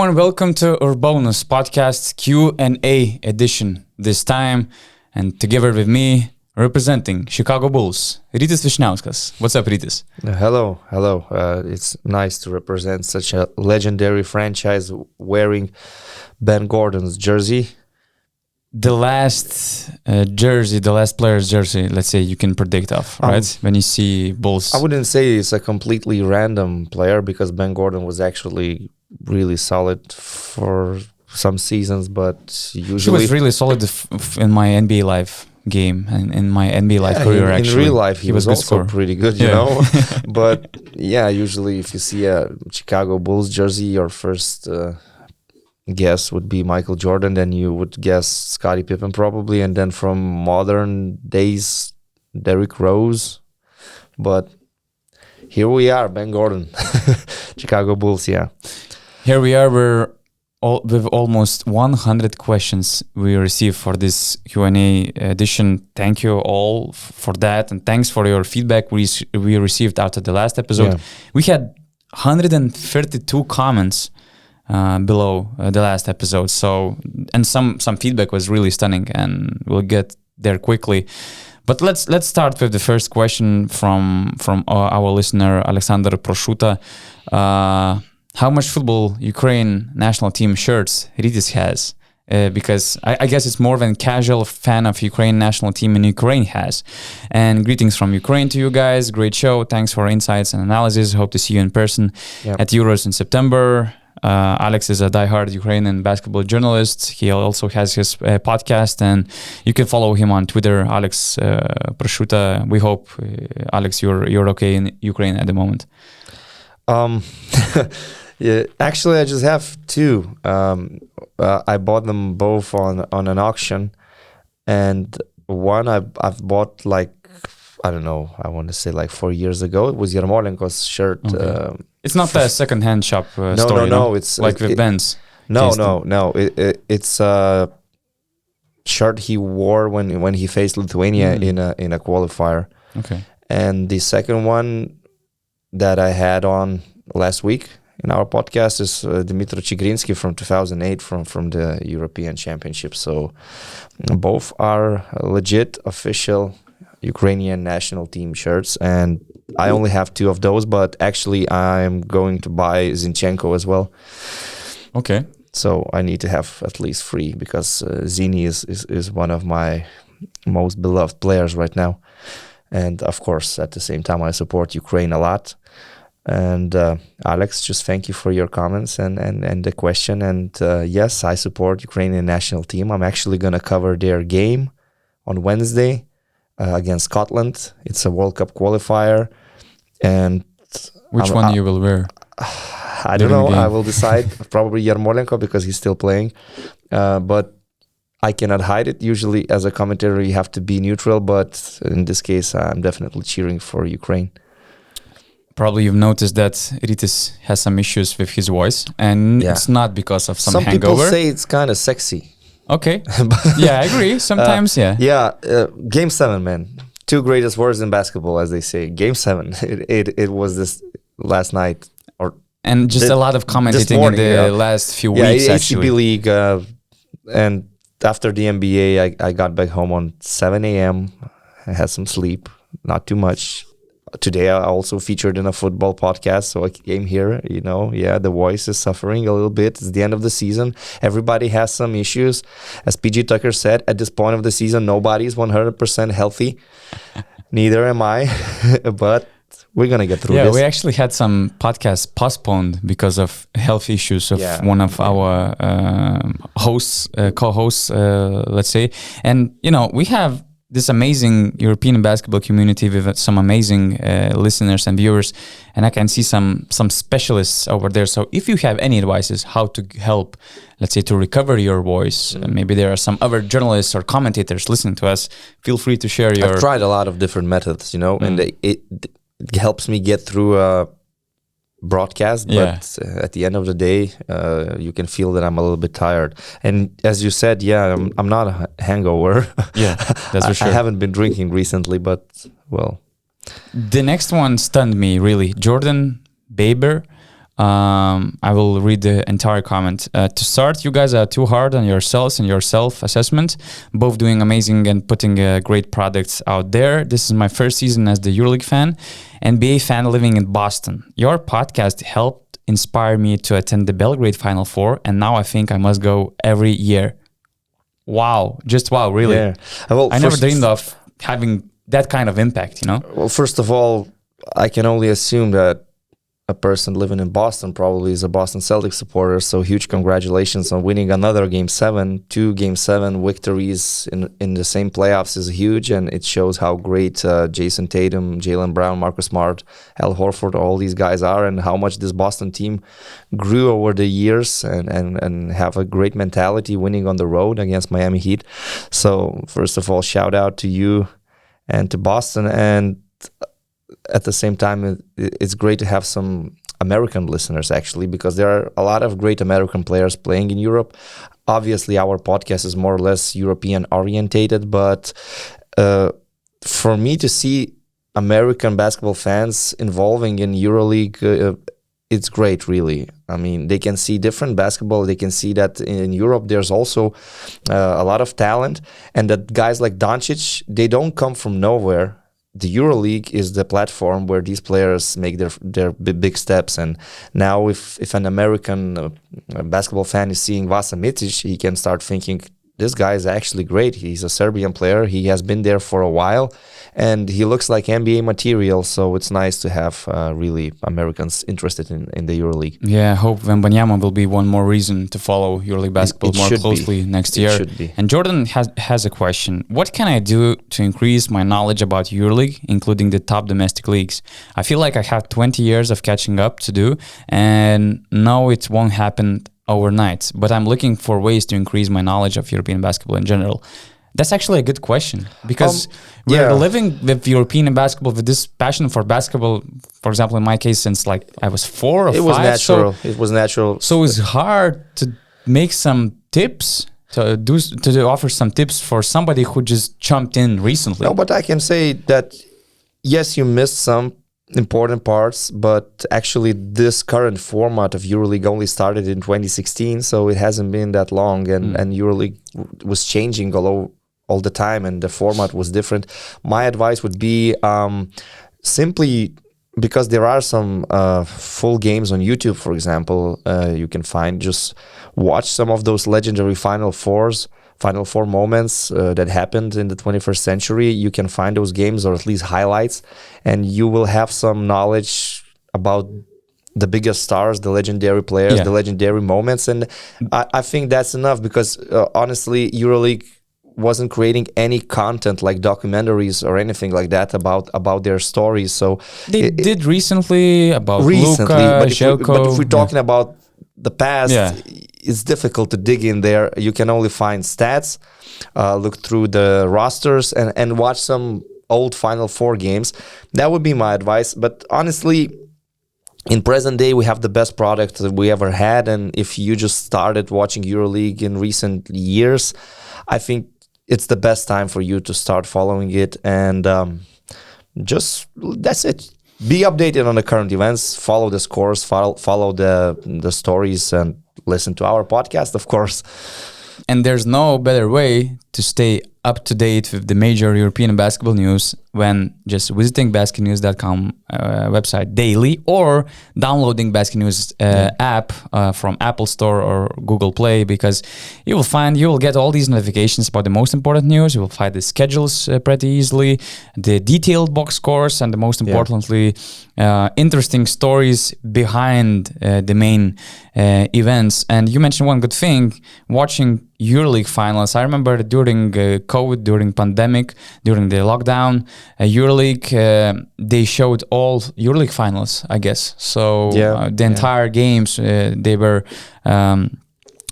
everyone, welcome to EuroBONUS podcast Q&A edition this time. And together with me, representing Chicago Bulls, Rytis Vyšniauskas. What's up, Rytis? Hello. It's nice to represent such a legendary franchise wearing Ben Gordon's jersey. The last player's jersey, let's say, you can predict of, right? When you see Bulls. I wouldn't say it's a completely random player because Ben Gordon was actually really solid for some seasons, but usually... He was really solid in my NBA Live game and in my NBA Live career, actually. In real life, he was also pretty good, you know? But yeah, usually if you see a Chicago Bulls jersey, your first... guess would be Michael Jordan, then you would guess Scottie Pippen probably, and then from modern days, Derrick Rose. But here we are, Ben Gordon, Chicago Bulls, yeah. Here we are, with almost 100 questions we received for this Q&A edition. Thank you all for that, and thanks for your feedback we received after the last episode. Yeah. We had 132 comments below the last episode, and some feedback was really stunning, and we'll get there quickly. But let's start with the first question from our listener Alexander Proshuta. How much football Ukraine national team shirts Rytis has? Because I guess it's more than casual fan of Ukraine national team in Ukraine has. And greetings from Ukraine to you guys. Great show. Thanks for insights and analysis. Hope to see you in person at Euros in September. Alex is a diehard Ukrainian basketball journalist. He also has his podcast, and you can follow him on Twitter, Alex Proshuta. We hope, Alex, you're okay in Ukraine at the moment. Yeah, actually, I just have two. I bought them both on an auction, and one I've bought I don't know, I want to say 4 years ago. It was Yarmolenko's shirt. Okay. It's not a second-hand shop story, no. It's like with Ben's. No. It's a shirt he wore when he faced Lithuania in a qualifier. Okay. And the second one that I had on last week in our podcast is Dmitry Chigrinsky from 2008 from the European Championship. So both are legit official Ukrainian national team shirts, and I only have two of those, but actually I'm going to buy Zinchenko as well. Okay. So I need to have at least three because Zini is one of my most beloved players right now. And of course, at the same time, I support Ukraine a lot. And Alex, just thank you for your comments and the question. And yes, I support Ukrainian national team. I'm actually going to cover their game on Wednesday against Scotland. It's a World Cup qualifier. And which one you will wear? I don't know. I will decide. Probably Yarmolenko because he's still playing. But I cannot hide it. Usually as a commentator, you have to be neutral. But in this case, I'm definitely cheering for Ukraine. Probably you've noticed that Rytis has some issues with his voice. And it's not because of some hangover. Some people say it's kind of sexy. Okay. Yeah, I agree. Sometimes, Game 7, man. Two greatest words in basketball, as they say. Game 7. It was this last night. And just a lot of commentating in the last few weeks, actually. ACB League. And after the NBA, I got back home on 7 a.m. I had some sleep. Not too much. Today I also featured in a football podcast, so I came here, the voice is suffering a little bit. It's the end of the season. Everybody has some issues. As PG Tucker said, at this point of the season, nobody's 100% healthy. Neither am I, but we're going to get through this. Yeah, we actually had some podcasts postponed because of health issues of one of our co-hosts, let's say. And, we have this amazing European basketball community with some amazing listeners and viewers, and I can see some specialists over there. So if you have any advices how to help, let's say, to recover your voice, maybe there are some other journalists or commentators listening to us, feel free to share your... I've tried a lot of different methods, and it helps me get through a broadcast, but at the end of the day, you can feel that I'm a little bit tired. And as you said, I'm not a hangover. Yeah, that's for sure. I haven't been drinking recently, but well. The next one stunned me, really. Jordan Baber I will read the entire comment. To start, you guys are too hard on yourselves and your self-assessment, both doing amazing and putting great products out there. This is my first season as the EuroLeague fan, NBA fan living in Boston. Your podcast helped inspire me to attend the Belgrade Final Four, and now I think I must go every year. Wow, just wow, really. Yeah. Well, I never dreamed of having that kind of impact, you know? Well, first of all, I can only assume that a person living in Boston probably is a Boston Celtics supporter. So huge congratulations on winning another Game 7. 2 Game 7 victories in the same playoffs is huge, and it shows how great Jason Tatum, Jaylen Brown, Marcus Smart, Al Horford, all these guys are, and how much this Boston team grew over the years and have a great mentality winning on the road against Miami Heat. So first of all, shout out to you and to Boston. And at the same time, it's great to have some American listeners, actually, because there are a lot of great American players playing in Europe. Obviously, our podcast is more or less European orientated, but for me to see American basketball fans involving in EuroLeague, it's great, really. I mean, they can see different basketball. They can see that in Europe there's also a lot of talent, and that guys like Doncic, they don't come from nowhere. The EuroLeague is the platform where these players make their big steps. And now if an American basketball fan is seeing Vesely Micic, he can start thinking, this guy is actually great. He's a Serbian player. He has been there for a while, and he looks like NBA material. So it's nice to have really Americans interested in the EuroLeague. Yeah, I hope Wembanyama will be one more reason to follow EuroLeague basketball more closely next year. It should be. And Jordan has a question. What can I do to increase my knowledge about EuroLeague, including the top domestic leagues? I feel like I have 20 years of catching up to do, and no, it won't happen overnight, but I'm looking for ways to increase my knowledge of European basketball in general. That's actually a good question, because we're living with European basketball, with this passion for basketball, for example, in my case, since like I was 4 or 5. It was natural. It was natural. So it's hard to make some tips, to offer some tips for somebody who just jumped in recently. No, but I can say that, yes, you missed some important parts, but actually this current format of EuroLeague only started in 2016, so it hasn't been that long, and EuroLeague was changing all the time, and the format was different. My advice would be simply, because there are some full games on YouTube, for example, you can find, just watch some of those legendary Final Four moments that happened in the 21st century. You can find those games, or at least highlights, and you will have some knowledge about the biggest stars, the legendary players, the legendary moments. And I think that's enough, because honestly, EuroLeague wasn't creating any content like documentaries or anything like that about their stories. So they did recently about Luka, but if we're talking about the past, it's difficult to dig in there. You can only find stats, look through the rosters, and watch some old Final Four games. That would be my advice. But honestly, in present day, we have the best product that we ever had. And if you just started watching EuroLeague in recent years, I think it's the best time for you to start following it. And just that's it. Be updated on the current events, follow the scores, follow the stories, and listen to our podcast, of course. And there's no better way to stay up to date with the major European basketball news when just visiting BasketNews.com website daily, or downloading BasketNews app from Apple Store or Google Play, because you will get all these notifications about the most important news. You will find the schedules pretty easily, the detailed box scores, and the most importantly, interesting stories behind the main events. And you mentioned one good thing, watching EuroLeague finals. I remember during COVID, during pandemic, during the lockdown, EuroLeague, they showed all EuroLeague finals, I guess. So the entire games, they were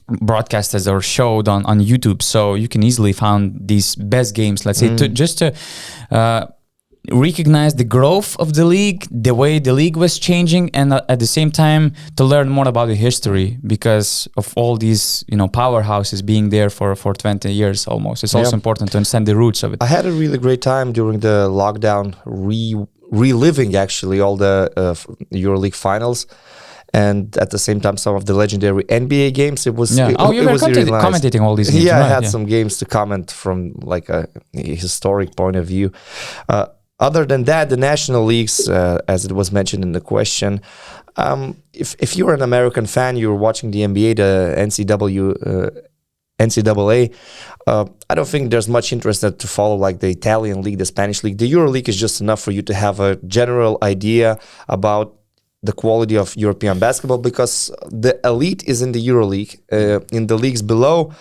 broadcasted or showed on YouTube. So you can easily find these best games, let's say, to recognize the growth of the league, the way the league was changing, and at the same time to learn more about the history, because of all these powerhouses being there for 20 years almost. It's also important to understand the roots of it. I had a really great time during the lockdown reliving actually all the EuroLeague finals, and at the same time some of the legendary NBA games. It was Yeah. it, You it were was really nice. commentating all these games. Yeah, right? I had some games to comment from like a historic point of view. Other than that, the national leagues, as it was mentioned in the question, if you're an American fan, you're watching the NBA, the NCAA. I don't think there's much interest to follow like the Italian league, the Spanish league. The EuroLeague is just enough for you to have a general idea about the quality of European basketball, because the elite is in the EuroLeague. In the leagues below,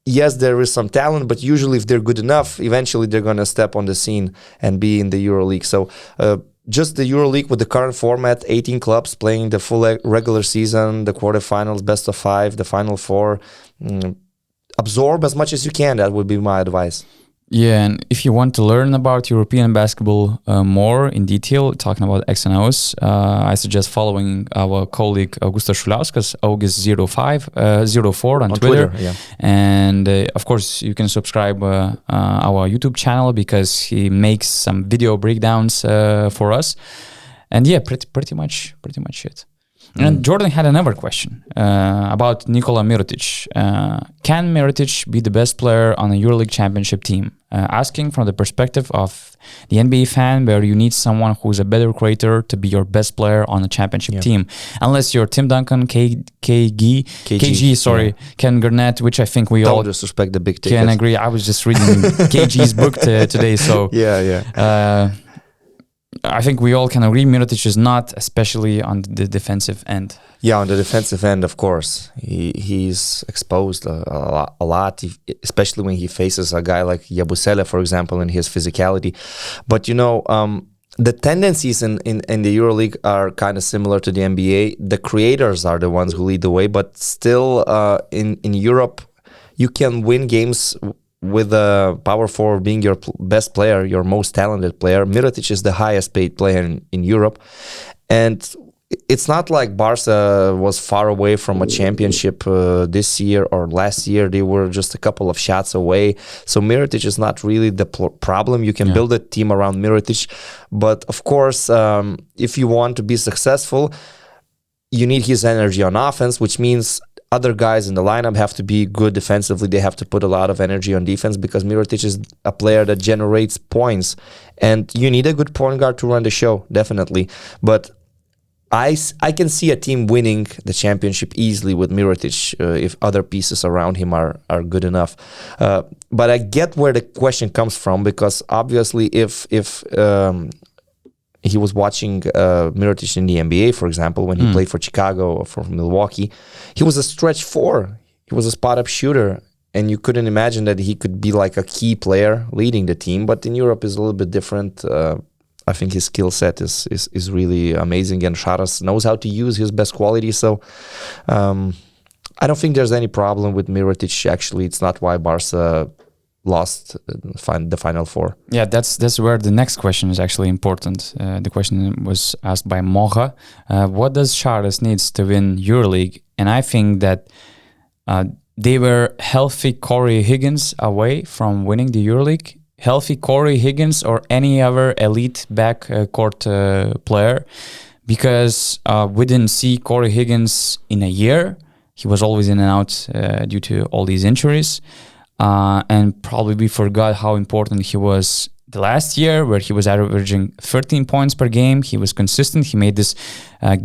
yes, there is some talent, but usually if they're good enough, eventually they're going to step on the scene and be in the EuroLeague. So just the EuroLeague with the current format, 18 clubs playing the full regular season, the quarterfinals, best of 5, the final 4. Absorb as much as you can. That would be my advice. Yeah, and if you want to learn about European basketball more in detail, talking about X and O's, I suggest following our colleague Augustas Šuliauskas, August04 on Twitter. Yeah. And of course, you can subscribe our YouTube channel because he makes some video breakdowns for us. And yeah, pretty much it. And Jordan had another question about Nikola Mirotic. Can Mirotic be the best player on a EuroLeague championship team? Asking from the perspective of the NBA fan, where you need someone who's a better creator to be your best player on a championship team. Unless you're Tim Duncan, KG, Ken Garnett, which I think we Don't all disrespect the big tickets. can agree. I was just reading KG's book today, so I think we all can agree Mirotic is not, especially on the defensive end. Yeah, on the defensive end, of course. He's exposed a lot, especially when he faces a guy like Yabusele, for example, in his physicality. But, the tendencies in the EuroLeague are kind of similar to the NBA. The creators are the ones who lead the way, but still in Europe, you can win games with a power forward being your best player, your most talented player. Mirotic is the highest paid player in Europe. And it's not like Barca was far away from a championship this year or last year. They were just a couple of shots away. So Mirotic is not really the problem. You can build a team around Mirotic. But of course, if you want to be successful, you need his energy on offense, which means other guys in the lineup have to be good defensively. They have to put a lot of energy on defense, because Mirotic is a player that generates points. And you need a good point guard to run the show, definitely. But I can see a team winning the championship easily with Mirotic if other pieces around him are good enough. But I get where the question comes from, because obviously if he was watching Mirotic in the NBA, for example, when he played for Chicago or for Milwaukee, he was a stretch 4. He was a spot-up shooter, and you couldn't imagine that he could be like a key player leading the team. But in Europe, is a little bit different. I think his skill set is really amazing, and Saras knows how to use his best quality. So I don't think there's any problem with Mirotic. Actually, it's not why Barca lost the Final Four. Yeah, that's where the next question is actually important. The question was asked by Mocha. What does Saras needs to win EuroLeague? And I think that they were healthy Corey Higgins away from winning the EuroLeague. Healthy Corey Higgins or any other elite backcourt player, because we didn't see Corey Higgins in a year. He was always in and out due to all these injuries. And probably we forgot how important he was the last year, where he was averaging 13 points per game. He was consistent. He made this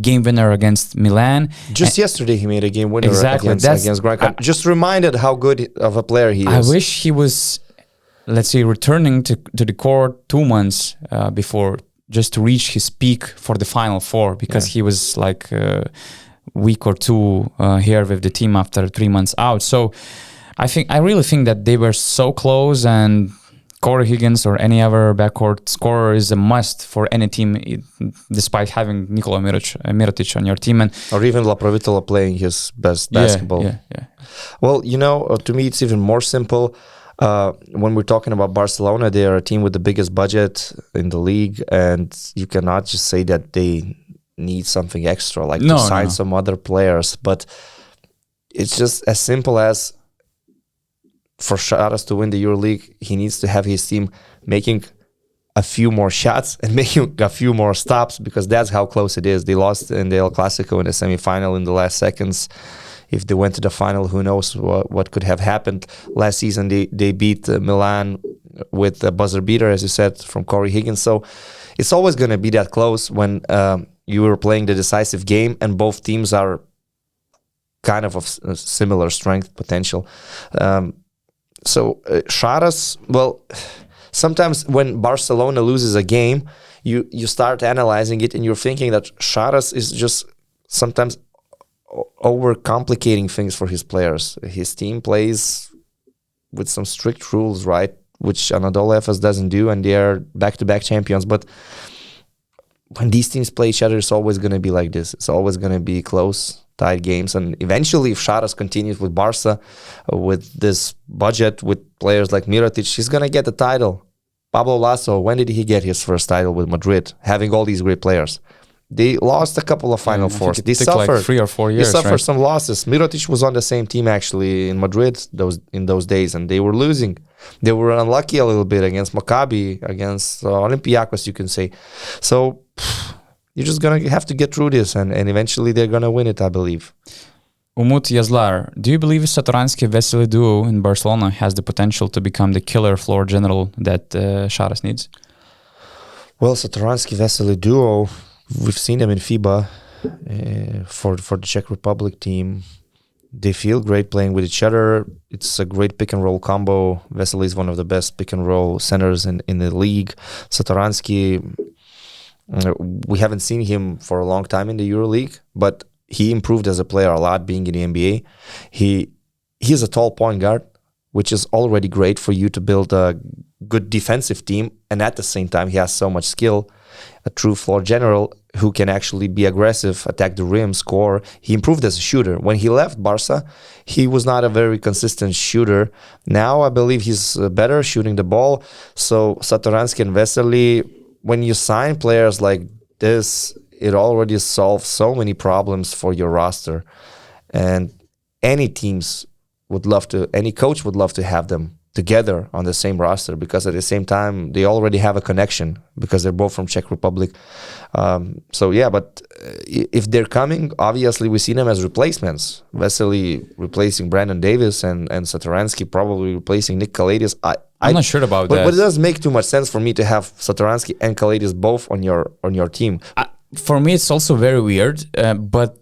game winner against Milan. Yesterday he made a game winner against Grant. Just reminded how good of a player he is. I wish he was, let's say, returning to the court 2 months before, just to reach his peak for the Final Four, because he was like a week or two here with the team after 3 months out. So I really think that they were so close, and Corey Higgins or any other backcourt scorer is a must for any team, despite having Nikola Mirotic on your team. Or even Laprovitola playing his best basketball. Yeah. Well, to me it's even more simple. When we're talking about Barcelona, they are a team with the biggest budget in the league, and you cannot just say that they need something extra, like to sign some other players. But it's just as simple as, for Saras to win the EuroLeague, he needs to have his team making a few more shots and making a few more stops, because that's how close it is. They lost in the El Clasico in the semifinal in the last seconds. If they went to the final, who knows what could have happened. Last season, they beat Milan with a buzzer beater, as you said, from Corey Higgins. So it's always going to be that close when you were playing the decisive game and both teams are kind of similar strength potential. So Saras, well, sometimes when Barcelona loses a game, you start analyzing it and you're thinking that Saras is just sometimes overcomplicating things for his players. His team plays with some strict rules, right? Which Anadolu Efes doesn't do, and they are back-to-back champions. But when these teams play each other, it's always going to be like this. It's always going to be close, tight games. And eventually, if Saras continues with Barca, with this budget, with players like Mirotic, he's going to get the title. Pablo Lasso, when did he get his first title with Madrid, having all these great players? They lost a couple of Final Fours. They suffered like 3 or 4 years. They suffered right? some losses. Mirotic was on the same team actually in Madrid in those days, and they were losing. They were unlucky a little bit against Maccabi, against Olympiacos, you can say. So you're just gonna have to get through this, and eventually they're gonna win it, I believe. Umut Yazlar, do you believe Satoransky-Vesely duo in Barcelona has the potential to become the killer floor general that Saras needs? Well, Satoransky-Vesely duo, we've seen them in FIBA for the Czech Republic team. They feel great playing with each other. It's a great pick and roll combo. Vesely is one of the best pick and roll centers in the league. Satoransky, we haven't seen him for a long time in the EuroLeague, but he improved as a player a lot being in the NBA. He's a tall point guard, which is already great for you to build a good defensive team. And at the same time, he has so much skill. A true floor general who can actually be aggressive, attack the rim, score. He improved as a shooter. When he left Barca, he was not a very consistent shooter. Now I believe he's better shooting the ball. So Satoransky and Vesely, when you sign players like this, it already solves so many problems for your roster. And any coach would love to have them together on the same roster, because at the same time they already have a connection because they're both from Czech Republic. But if they're coming, obviously we see them as replacements. Vesely replacing Brandon Davis and Satoransky probably replacing Nick Calathes. I'm not sure about that. But it doesn't make too much sense for me to have Satoransky and Calathes both on your team. For me, it's also very weird, but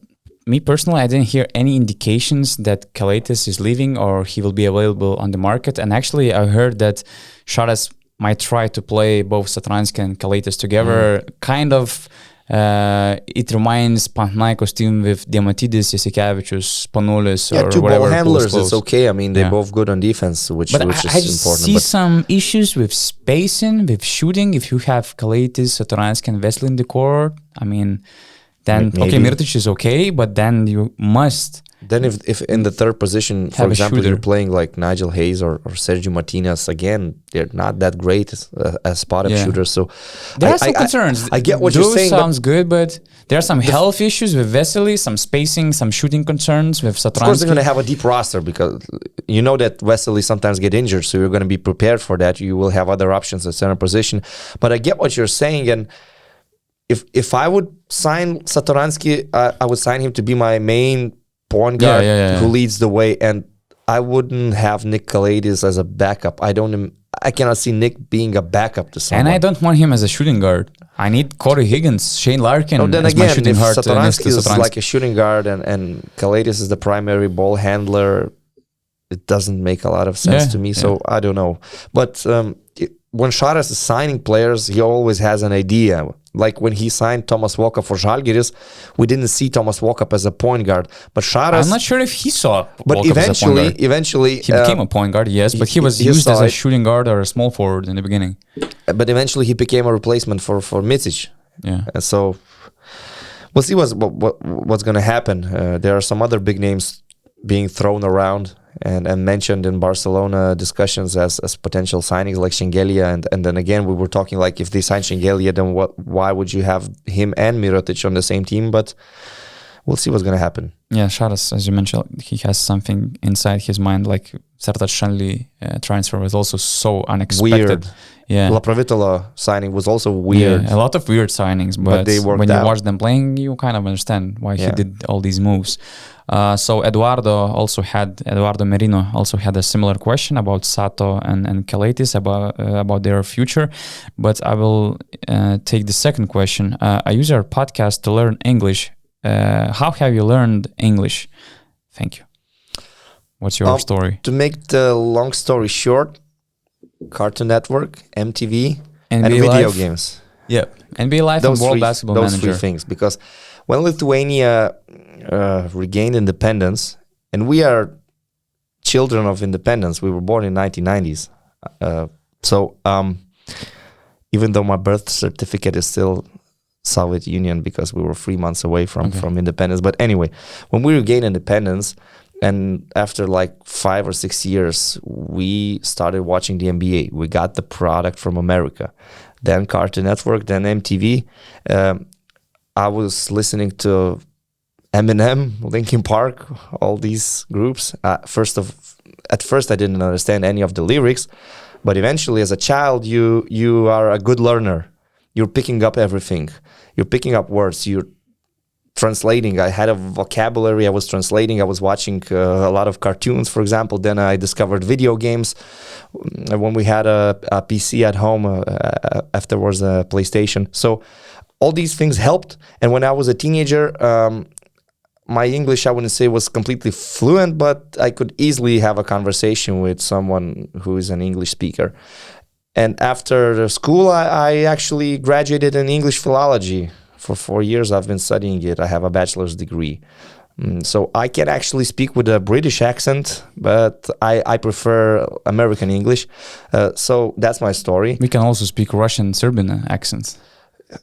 me personally, I didn't hear any indications that Calathes is leaving or he will be available on the market. And actually, I heard that Saras might try to play both Satoransky and Calathes together. Kind of, it reminds Panathinaikos team with Itoudis, Jasikevičius, Panulis, or two whatever. ball handlers, it's okay. I mean, they're both good on defense, which is important. I see some issues with spacing, with shooting. If you have Calathes, Satoransky, and Vesely in the court, I mean, then Mirotic is okay, but then you must. Then if in the third position, for example, you're playing like Nigel Hayes or Sergio Martinez, again, they're not that great as spot-up shooters. So there are some concerns. I get what you're saying. Sounds good, but there are some health issues with Vesely, some spacing, some shooting concerns with Satoransky. Of course, they're going to have a deep roster because you know that Vesely sometimes get injured, so you're going to be prepared for that. You will have other options at center position. But I get what you're saying, and if I would sign Satoransky, I would sign him to be my main point guard who leads the way, and I wouldn't have Nick Calathes as a backup. I cannot see Nick being a backup to someone. And I don't want him as a shooting guard. I need Corey Higgins, Shane Larkin then as again, my shooting guard. Satoransky is like a shooting guard and Calathes is the primary ball handler, it doesn't make a lot of sense to me. So I don't know. But when Saras is signing players, he always has an idea. Like when he signed Thomas Walker for Zalgiris, we didn't see Thomas Walker as a point guard. But Saras, I'm not sure if he saw. But eventually, he became a point guard. Yes, but he was used as a shooting guard or a small forward in the beginning. But eventually, he became a replacement for Micic. Yeah. And so we'll see what's going to happen. There are some other big names being thrown around and mentioned in Barcelona discussions as potential signings like Shengelia, and then again we were talking like if they sign Shengelia, then why would you have him and Mirotic on the same team? But we'll see what's going to happen. Yeah, Saras, as you mentioned, he has something inside his mind, like Sardar transfer was also so unexpected. Weird. Yeah. Laprovitola signing was also weird. Yeah, a lot of weird signings, but they worked when you out. watch them playing, you kind of understand why he did all these moves. So Eduardo Merino also had a similar question about Sato and Calathes about their future, but I will take the second question. I use our podcast to learn English. How have you learned English? Thank you. What's your story? To make the long story short, Cartoon Network, MTV, and video games. Yeah, NBA Live and World Basketball Manager. Those three things, because when Lithuania regained independence, and we are children of independence, we were born in 1990s. So even though my birth certificate is still Soviet Union because we were 3 months away from independence. But anyway, when we regained independence, and after like 5 or 6 years, we started watching the NBA. We got the product from America. Then Cartoon Network, then MTV. I was listening to Eminem, Linkin Park, all these groups. At first, I didn't understand any of the lyrics, but eventually, as a child, you are a good learner. You're picking up everything. You're picking up words. You're translating. I had a vocabulary. I was translating. I was watching a lot of cartoons, for example. Then I discovered video games. When we had a PC at home, afterwards a PlayStation. So all these things helped. And when I was a teenager, my English, I wouldn't say was completely fluent, but I could easily have a conversation with someone who is an English speaker. And after school, I actually graduated in English philology. For 4 years, I've been studying it. I have a bachelor's degree. So I can actually speak with a British accent, but I prefer American English. So that's my story. We can also speak Russian, Serbian accents.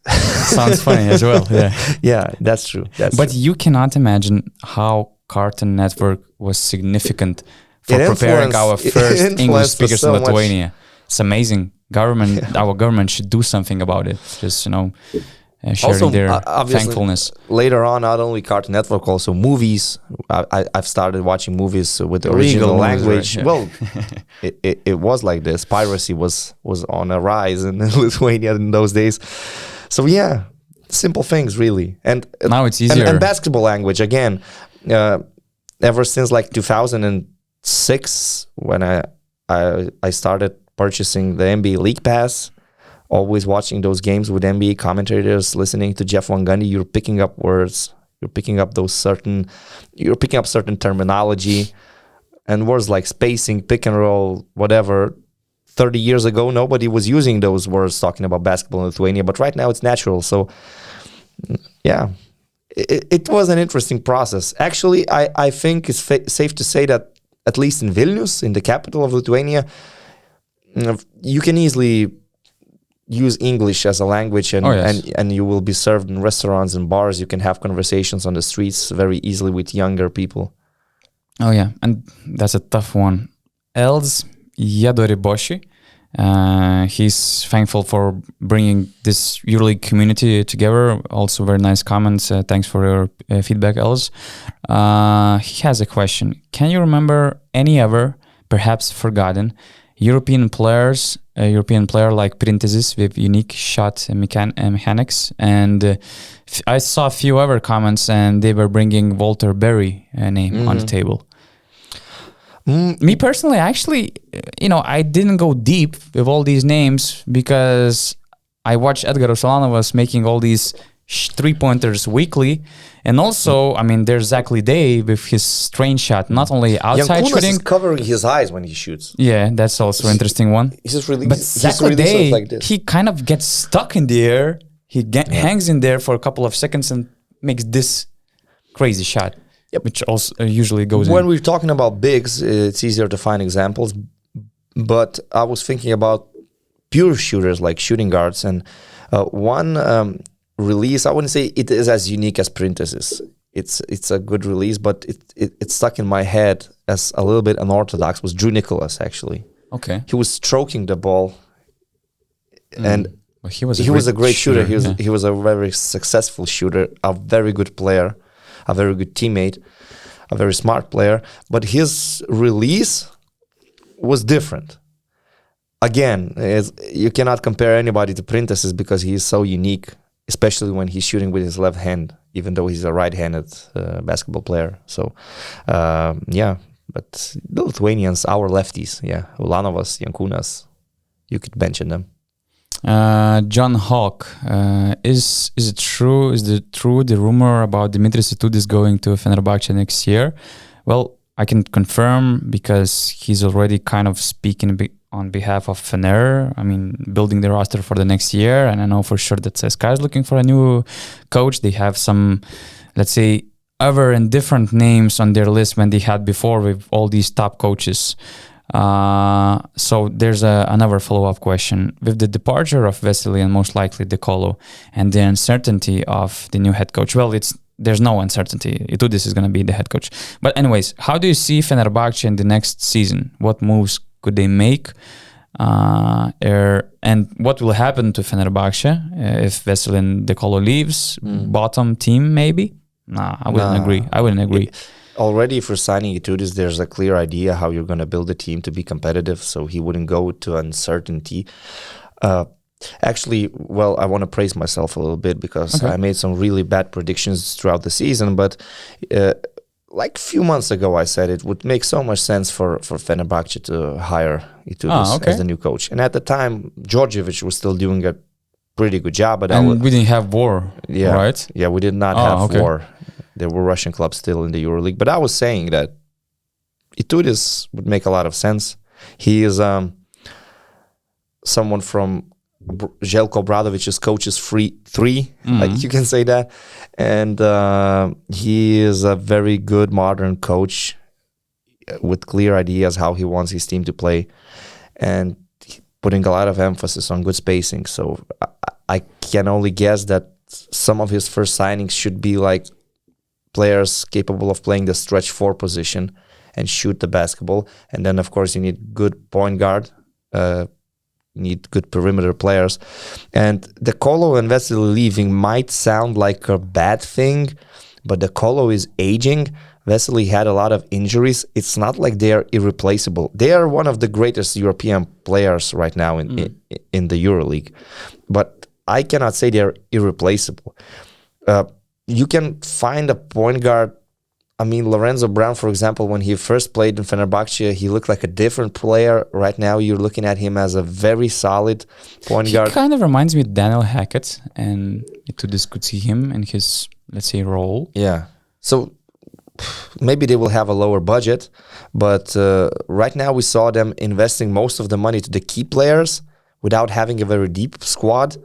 Sounds funny as well. Yeah, yeah, that's true. But you cannot imagine how Cartoon Network was significant for preparing our first English speakers in Lithuania. It's amazing. Our government should do something about it. Just, sharing also, their thankfulness. Later on, not only Cartoon Network, also movies. I've started watching movies with the original language. Right, yeah. Well, it was like this. Piracy was on a rise in Lithuania in those days. So yeah, simple things really. And now it's easier. And basketball language again. Ever since like 2006, when I started purchasing the NBA League Pass, always watching those games with NBA commentators, listening to Jeff Van Gundy, you're picking up words, you're picking up certain terminology, and words like spacing, pick and roll, whatever. 30 years ago, nobody was using those words talking about basketball in Lithuania, but right now it's natural. So yeah, it was an interesting process. Actually, I think it's safe to say that at least in Vilnius, in the capital of Lithuania, you can easily use English as a language, and you will be served in restaurants and bars. You can have conversations on the streets very easily with younger people. Oh yeah, and that's a tough one. Els Yadoriboshi, he's thankful for bringing this EuroLeague community together. Also very nice comments. Thanks for your feedback, Els. He has a question. Can you remember any other, perhaps forgotten, European player like Printezis with unique shot mechanics? And I saw a few other comments, and they were bringing Walter Berry name on the table. Me personally, actually, I didn't go deep with all these names because I watched Edgar Solanovas making all these 3-pointers weekly. And also, there's Zach Lidey with his strange shot, not only outside shooting. Is covering his eyes when he shoots. Yeah, that's also an interesting one. But Zach Lidey, like he kind of gets stuck in the air. He hangs in there for a couple of seconds and makes this crazy shot, which also usually goes when in. we're talking about bigs, it's easier to find examples. But I was thinking about pure shooters like shooting guards. And one release, I wouldn't say it is as unique as Printezis. It's a good release, but it stuck in my head as a little bit unorthodox, was Drew Nicholas, actually. Okay. He was stroking the ball, and well, he was a great shooter. He was a very successful shooter, a very good player. a very good teammate, a very smart player. But his release was different. Again, you cannot compare anybody to Printas because he is so unique, especially when he's shooting with his left hand, even though he's a right-handed basketball player. So, but the Lithuanians, our lefties, Ulanovas, Jankūnas, you could mention them. John Hawk, is it true? Is it true the rumor about Dimitris Itoudis going to Fenerbahce next year? Well, I can confirm because he's already kind of speaking on behalf of Fener. I mean, building the roster for the next year, and I know for sure that CSKA is looking for a new coach. They have some, let's say, other and different names on their list than they had before with all these top coaches. So there's another follow-up question. With the departure of Vesely and most likely De Colo and the uncertainty of the new head coach, well, there's no uncertainty. Itoudis is going to be the head coach. But anyways, how do you see Fenerbahce in the next season? What moves could they make? And what will happen to Fenerbahce if Vesely and De Colo leaves? Bottom team, maybe? I wouldn't agree. Already for signing Itoudis, there's a clear idea how you're going to build a team to be competitive, so he wouldn't go to uncertainty. Actually, well, I want to praise myself a little bit because I made some really bad predictions throughout the season, but like a few months ago, I said it would make so much sense for Fenerbahce to hire Itoudis as the new coach. And at the time, Djordjevic was still doing a pretty good job. But we didn't have war, right? Yeah, we did not have war. There were Russian clubs still in the EuroLeague. But I was saying that Itoudis would make a lot of sense. He is someone from Željko Obradovic's coaches three, like you can say that. And he is a very good modern coach with clear ideas how he wants his team to play and putting a lot of emphasis on good spacing. So I can only guess that some of his first signings should be like players capable of playing the stretch 4 position and shoot the basketball. And then, of course, you need good point guard, you need good perimeter players. And De Colo and Vesely leaving might sound like a bad thing, but De Colo is aging. Vesely had a lot of injuries. It's not like they are irreplaceable. They are one of the greatest European players right now in the EuroLeague. But I cannot say they're irreplaceable. You can find a point guard. I mean, Lorenzo Brown, for example, when he first played in Fenerbahce, he looked like a different player. Right now, you're looking at him as a very solid point guard. He kind of reminds me of Daniel Hackett, and Itoudis could see him in his, let's say, role. Yeah. So maybe they will have a lower budget, but right now we saw them investing most of the money to the key players without having a very deep squad.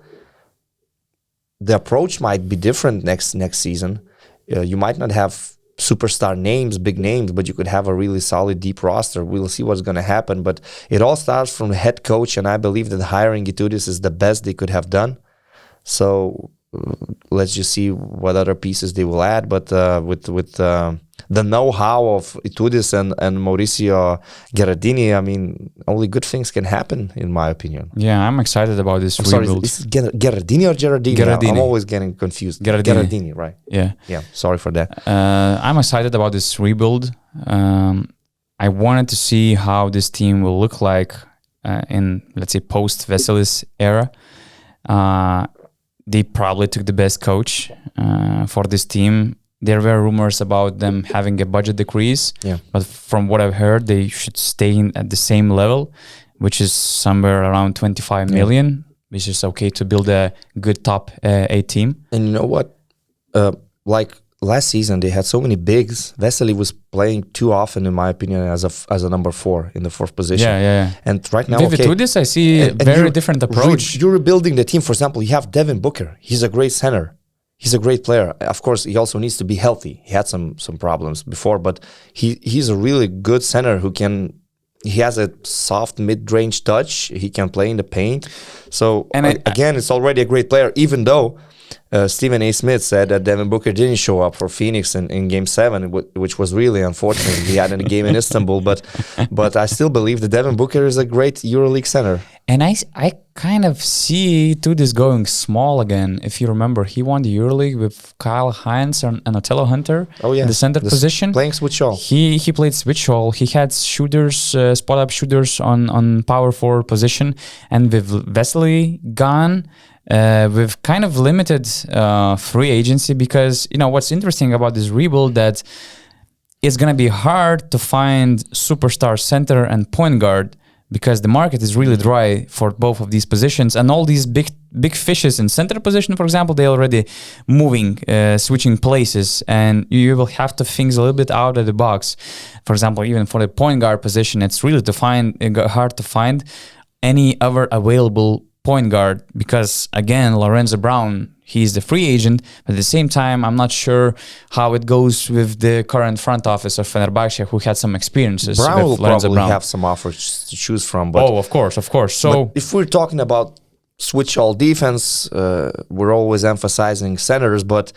The approach might be different next season. You might not have superstar names, big names, but you could have a really solid, deep roster. We'll see what's going to happen, but it all starts from the head coach, and I believe that hiring Itoudis is the best they could have done. So let's just see what other pieces they will add. But with the know-how of Itoudis and Mauricio Gherardini, I mean, only good things can happen, in my opinion. Yeah, I'm excited about this rebuild. Sorry, is it Gherardini or Gherardini? Gherardini. I'm always getting confused. Gherardini, right? Yeah. Yeah, sorry for that. I'm excited about this rebuild. I wanted to see how this team will look like in, let's say, post-Vesely's era. They probably took the best coach for this team. There were rumors about them having a budget decrease, but from what I've heard, they should stay at the same level, which is somewhere around 25 million, which is okay to build a good top 8 team. And you know what? Like last season, they had so many bigs. Vesely was playing too often, in my opinion, as a number 4 in the 4th position. Yeah. And right now, with this, I see a very different approach. You're rebuilding the team. For example, you have Devin Booker. He's a great center. He's a great player. Of course, he also needs to be healthy. He had some problems before, but he's a really good center who can. He has a soft mid-range touch. He can play in the paint. So again, it's already a great player. Even though Stephen A. Smith said that Devin Booker didn't show up for Phoenix in Game 7, which was really unfortunate. He had a game in Istanbul, but I still believe that Devin Booker is a great EuroLeague center. And I kind of see Itoudis going small again. If you remember, he won the EuroLeague with Kyle Hines and Attila Hunter in the center position. Playing switch all. He played switch all. He had shooters, spot-up shooters on power forward position. And with Vesely gone, we've kind of limited free agency because, what's interesting about this rebuild that it's going to be hard to find superstar center and point guard because the market is really dry for both of these positions, and all these big fishes in center position, for example, they already moving, switching places, and you will have to think a little bit out of the box. For example, even for the point guard position, it's really hard to find any other available point guard because, again, Lorenzo Brown, he's the free agent, but at the same time, I'm not sure how it goes with the current front office of Fenerbahce, who had some experiences Brown with will Lorenzo probably Brown. have some offers to choose from. But, of course. So but if we're talking about switch-all defense, we're always emphasizing centers, but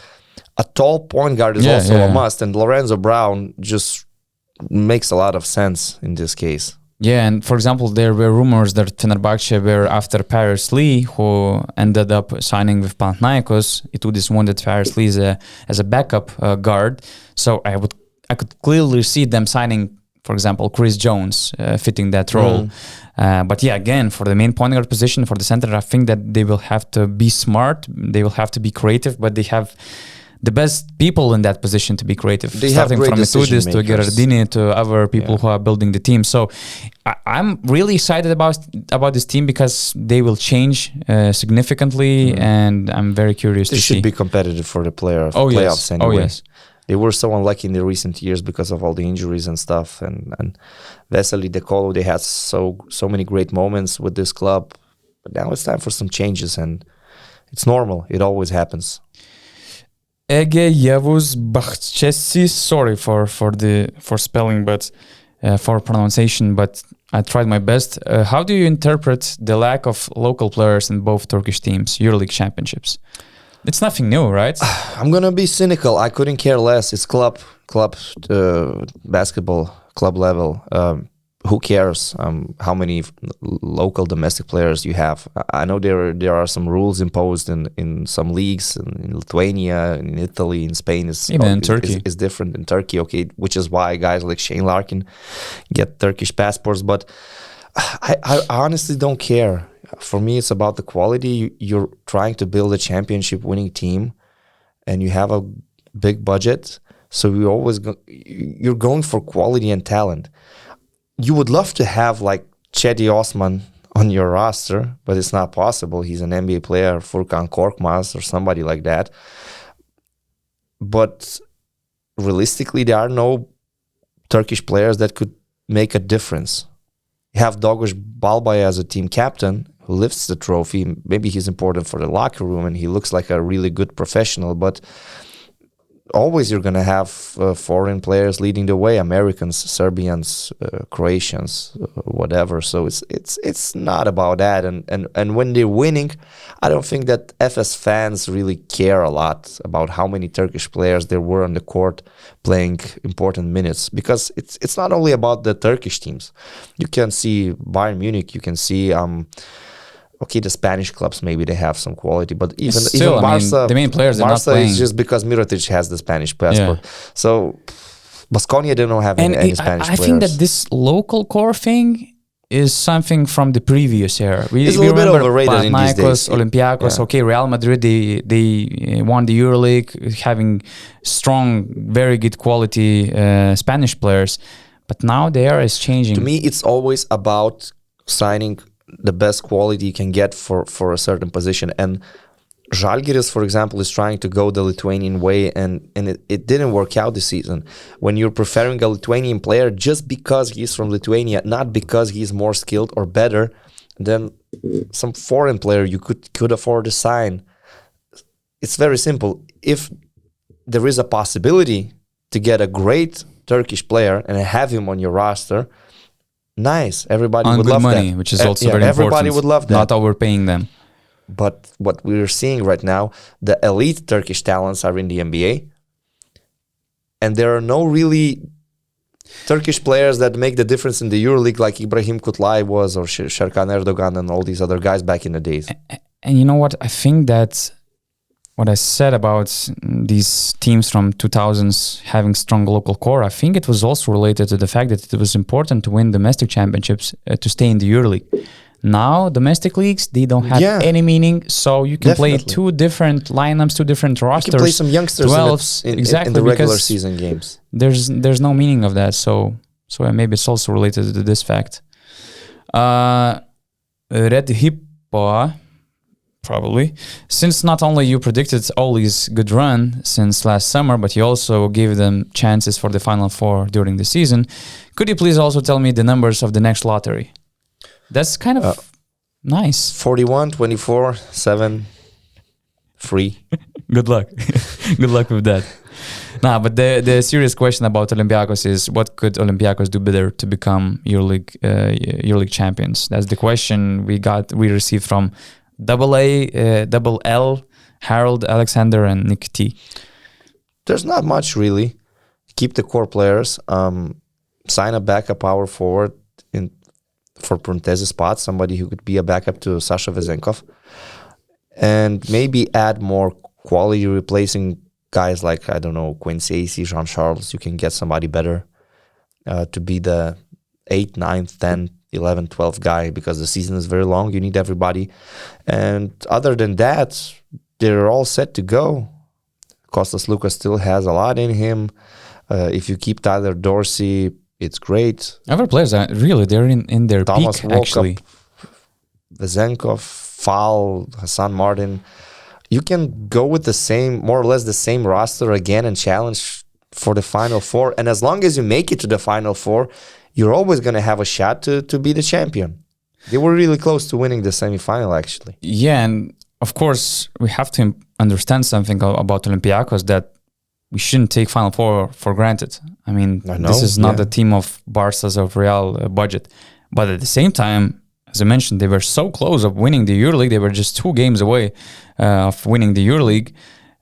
a tall point guard is also a must, and Lorenzo Brown just makes a lot of sense in this case. Yeah, and for example, there were rumors that Fenerbahce were after Paris Lee, who ended up signing with Panathinaikos. Itoudis wanted Paris Lee as a backup guard, so I could clearly see them signing, for example, Chris Jones fitting that role. But yeah, again, for the main point guard position, for the center, I think that they will have to be smart, they will have to be creative, but they have the best people in that position to be creative, starting from Itoudis to Gherardini to other people who are building the team. So I'm really excited about this team because they will change significantly, and I'm very curious to see. They should be competitive for the playoffs anyway. Oh, yes. They were so unlucky in the recent years because of all the injuries and stuff. And Vesely, Dekolo, they had so many great moments with this club. But now it's time for some changes, and it's normal. It always happens. Ege Yavuz Bakhchesi, sorry for spelling, but for pronunciation, but I tried my best. How do you interpret the lack of local players in both Turkish teams, EuroLeague championships? It's nothing new, right? I'm gonna be cynical. I couldn't care less. It's club basketball, club level. Who cares how many local domestic players you have? I know there are some rules imposed in some leagues in Lithuania, in Italy, in Spain. Even in Turkey. Is different in Turkey, okay, which is why guys like Shane Larkin get Turkish passports. But I honestly don't care. For me, it's about the quality. You're trying to build a championship winning team, and you have a big budget, so you're going for quality and talent. You would love to have like Cedi Osman on your roster, but it's not possible. He's an NBA player, Furkan Korkmaz or somebody like that. But realistically, there are no Turkish players that could make a difference. You have Dogush Balbay as a team captain who lifts the trophy. Maybe he's important for the locker room and he looks like a really good professional, but always you're going to have foreign players leading the way, Americans, Serbians, Croatians, whatever. So it's not about that. And when they're winning, I don't think that FS fans really care a lot about how many Turkish players there were on the court playing important minutes, because it's not only about the Turkish teams. You can see Bayern Munich, you can see okay, the Spanish clubs, maybe they have some quality, but even Barca, the main players are not playing. Is just because Mirotic has the Spanish passport. Yeah. So Baskonia don't have any Spanish players. I think that this local core thing is something from the previous era. We remember Panathinaikos, Olympiacos, okay, Real Madrid, they won the EuroLeague, having strong, very good quality Spanish players. But now the era is changing. To me, it's always about signing the best quality you can get for a certain position. And Zalgiris, for example, is trying to go the Lithuanian way, and it didn't work out this season. When you're preferring a Lithuanian player just because he's from Lithuania, not because he's more skilled or better than some foreign player you could afford to sign. It's very simple. If there is a possibility to get a great Turkish player and have him on your roster, nice. Everybody would love money, that. Which is also very everybody important. Would love that. Not overpaying them. But what we're seeing right now, the elite Turkish talents are in the NBA. And there are no really Turkish players that make the difference in the EuroLeague like Ibrahim Kutlay was, or Serkan Erdogan and all these other guys back in the days. And you know what? I think that what I said about these teams from 2000s having strong local core, I think it was also related to the fact that it was important to win domestic championships to stay in the EuroLeague. Now, domestic leagues, they don't have any meaning, so you can play two different lineups, two different rosters. You can play some youngsters in the regular season games. There's no meaning of that, so maybe it's also related to this fact. Red Hippo, probably. Since not only you predicted Oli's good run since last summer, but you also gave them chances for the Final Four during the season, could you please also tell me the numbers of the next lottery? That's kind of nice. 41, 24, 7, 3. Good luck. Good luck with that. Nah, but the serious question about Olympiacos is, what could Olympiacos do better to become EuroLeague champions? That's the question we received from Double L, Harold, Alexander, and Nick T. There's not much really. Keep the core players. Sign a backup power forward for Prunte's spot, somebody who could be a backup to Sasha Vezenkov, and maybe add more quality replacing guys like, I don't know, Quincy AC, Jean-Charles. You can get somebody better to be the 8th, 9th, 10th, 11th, 12th guy, because the season is very long. You need everybody. And other than that, they're all set to go. Kostas Lukas still has a lot in him. If you keep Tyler Dorsey, it's great. Other players are really, they're in their Thomas peak, actually. Vezenkov, Fall, Hassan Martin. You can go with the same, more or less the same roster again and challenge for the Final Four. And as long as you make it to the Final Four, you're always going to have a shot to be the champion. They were really close to winning the semifinal, actually. Yeah, and of course, we have to understand something about Olympiacos, that we shouldn't take Final Four for granted. I mean, this is not the team of Barca's of Real budget. But at the same time, as I mentioned, they were so close of winning the EuroLeague. They were just 2 games away of winning the EuroLeague.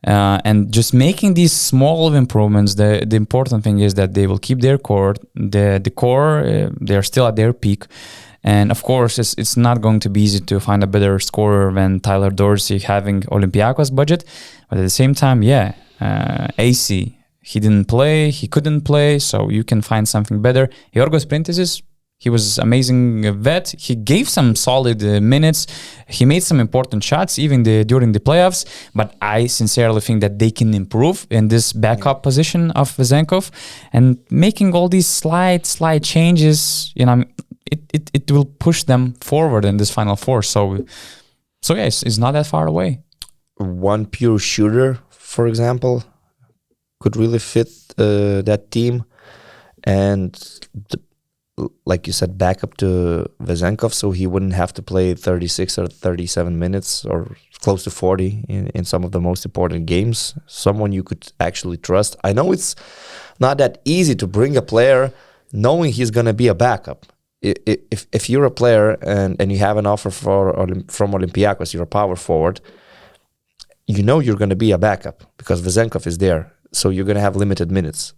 And just making these small improvements, the important thing is that they will keep their core. The core, they're still at their peak. And of course, it's not going to be easy to find a better scorer than Tyler Dorsey having Olympiacos budget. But at the same time, AC, he couldn't play, so you can find something better. Yorgos Printezis, he was amazing vet. He gave some solid minutes. He made some important shots even during the playoffs. But I sincerely think that they can improve in this backup position of Vezenkov, and making all these slight changes. It will push them forward in this Final Four. So yes, it's not that far away. One pure shooter, for example, could really fit that team, and like you said, back up to Vezenkov, so he wouldn't have to play 36 or 37 minutes or close to 40 in some of the most important games. Someone you could actually trust. I know it's not that easy to bring a player knowing he's going to be a backup. If you're a player and you have an offer from Olympiacos, you're a power forward, you know you're going to be a backup because Vezenkov is there. So you're going to have limited minutes.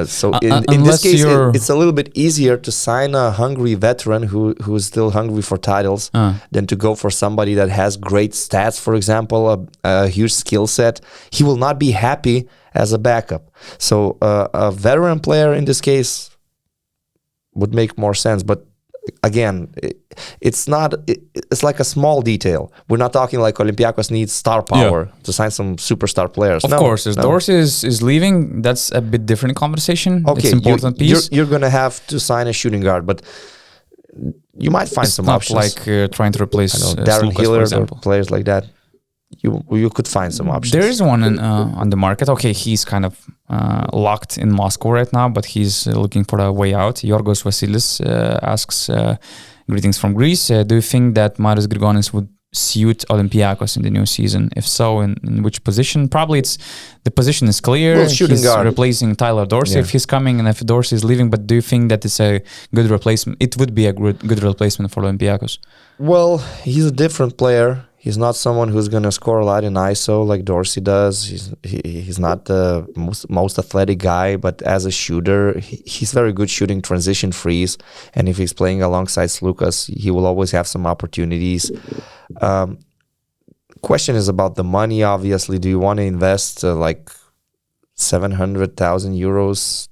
So in this case, it's a little bit easier to sign a hungry veteran who is still hungry for titles than to go for somebody that has great stats, for example, a huge skill set. He will not be happy as a backup. So a veteran player in this case would make more sense. But again, it's like a small detail. We're not talking like Olympiacos needs star power to sign some superstar players. Of course, if Dorsey is leaving, that's a bit different conversation. Okay, it's an important piece. You're going to have to sign a shooting guard, but you might find some options. It's not like trying to replace Darren Lucas, Hillard or players like that. You could find some options. There is one on the market. Okay, he's kind of locked in Moscow right now, but he's looking for a way out. Yorgos Vasilis asks, greetings from Greece. Do you think that Marius Grigonis would suit Olympiacos in the new season? If so, in which position? Probably the position is clear. Well, shooting guard. Replacing Tyler Dorsey if he's coming, and if Dorsey is leaving. But do you think that it's a good replacement? It would be a good replacement for Olympiacos. Well, he's a different player. He's not someone who's going to score a lot in ISO like Dorsey does. He's not the most athletic guy, but as a shooter, he's very good shooting transition threes. And if he's playing alongside Slukas, he will always have some opportunities. Question is about the money, obviously. Do you want to invest like 700,000 euros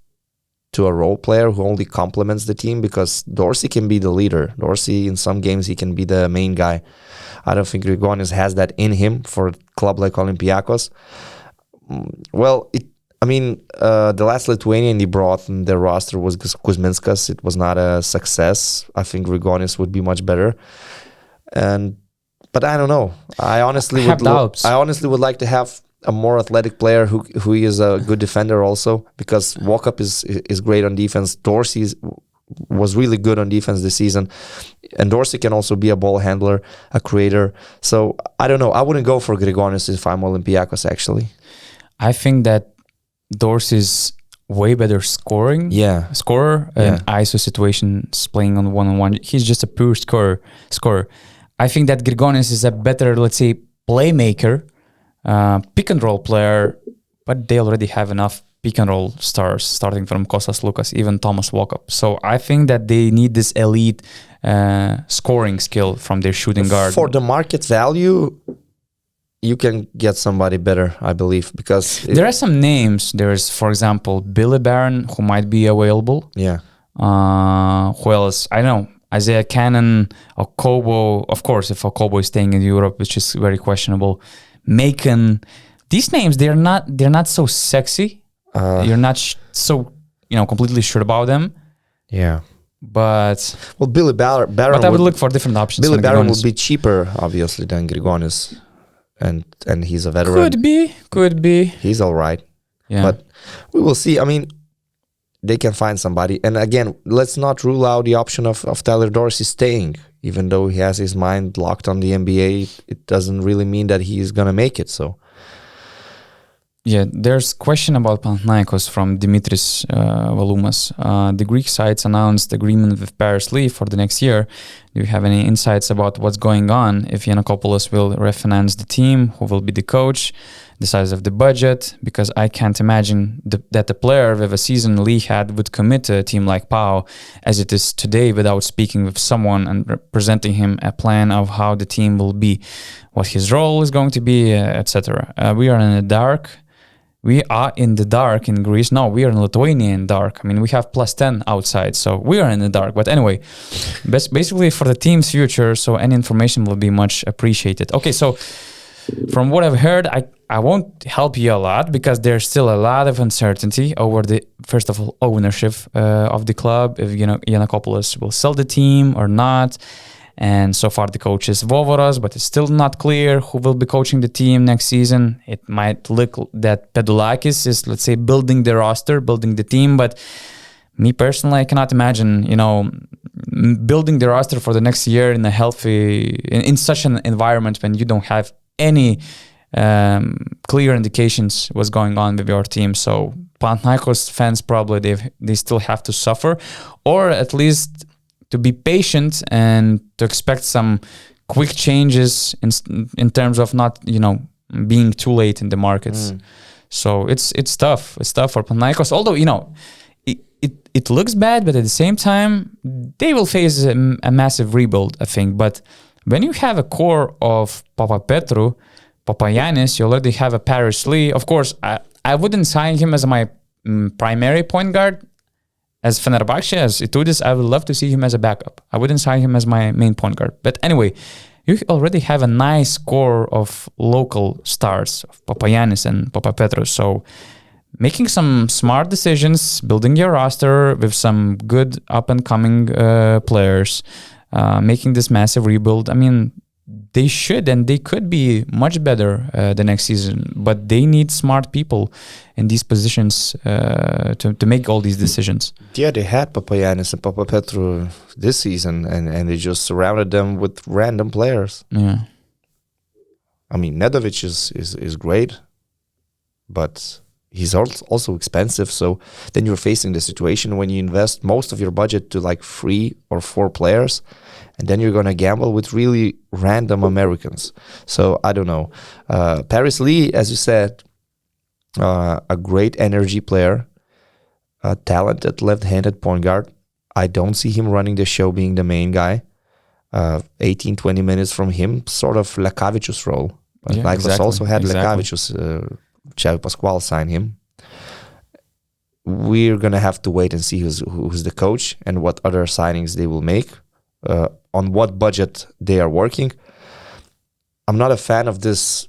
to a role player who only complements the team? Because Dorsey can be the leader. Dorsey, in some games, he can be the main guy. I don't think Grigonis has that in him for a club like Olympiacos. Well, the last Lithuanian he brought in their roster was Kuzminskas. It was not a success. I think Grigonis would be much better. But I don't know. I honestly would like to have a more athletic player who is a good defender also, because Walkup is great on defense. Dorsey was really good on defense this season, and Dorsey can also be a ball handler, a creator. So I don't know. I wouldn't go for Grigonis if I'm Olympiacos, actually. I think that Dorsey's way better scorer in ISO situations, playing on one-on-one. He's just a pure scorer. I think that Grigonis is a better, let's say, playmaker, pick and roll player, but they already have enough pick and roll stars, starting from Kostas Lukas, even Thomas Walkup. So I think that they need this elite scoring skill from their shooting guard. For the market value, you can get somebody better, I believe, because there are some names. There's, for example, Billy Barron, who might be available. Yeah. Who else? I don't know. Isaiah Cannon, Okobo. Of course, if Okobo is staying in Europe, which is very questionable. Macon. These names, they're not so sexy. You're not so completely sure about them. Yeah. But Billy Barron. But I would look for different options. Billy Barron would be cheaper, obviously, than Grigonis, and he's a veteran. Could be. He's all right. Yeah. But we will see. I mean, they can find somebody. And again, let's not rule out the option of Tyler Dorsey staying. Even though he has his mind locked on the NBA, it doesn't really mean that he's going to make it. So, yeah, there's question about Panathinaikos from Dimitris Valumas. The Greek sides announced agreement with Paris Lee for the next year. Do you have any insights about what's going on? If Yiannopoulos will refinance the team, who will be the coach, the size of the budget? Because I can't imagine that the player with a season Lee had would commit to a team like PAO as it is today without speaking with someone and presenting him a plan of how the team will be, what his role is going to be, etc. We are in the dark. We are in the dark in Greece. No, we are in Lithuania in dark. I mean, we have +10 outside, so we are in the dark. But anyway, basically for the team's future, so any information will be much appreciated. Okay, so from what I've heard, I won't help you a lot because there's still a lot of uncertainty over the, first of all, ownership of the club, if Yiannopoulos will sell the team or not. And so far the coach is Vovoras, but it's still not clear who will be coaching the team next season. It might look that Pedulakis is, let's say, building the roster, building the team, but me personally, I cannot imagine, building the roster for the next year in a healthy, in such an environment when you don't have any clear indications what's going on with your team. So Panathinaikos fans probably they still have to suffer, or at least to be patient and to expect some quick changes in terms of not being too late in the markets. So it's tough. It's tough for Panathinaikos. Although it looks bad, but at the same time they will face a massive rebuild, I think. But when you have a core of Papapetru, Papagiannis, you already have a Paris Lee. Of course, I wouldn't sign him as my primary point guard. As Fenerbahce, as Itoudis, I would love to see him as a backup. I wouldn't sign him as my main point guard. But anyway, you already have a nice core of local stars, of Papagiannis and Papapetru. So making some smart decisions, building your roster with some good up-and-coming players, making this massive rebuild. I mean, they should and they could be much better the next season, but they need smart people in these positions to make all these decisions. Yeah, they had Papagiannis and Papapetru this season, and they just surrounded them with random players. Yeah, I mean, Nedovic is great, but he's also expensive. So then you're facing the situation when you invest most of your budget to like 3 or 4 players, and then you're going to gamble with really random Americans. So I don't know. Paris Lee, as you said, a great energy player, a talented left-handed point guard. I don't see him running the show being the main guy. 18, 20 minutes from him, sort of Lekavicius role. But Nikos also had Lekavicius. Xavi Pascual sign him. We're going to have to wait and see who's the coach and what other signings they will make, on what budget they are working. I'm not a fan of this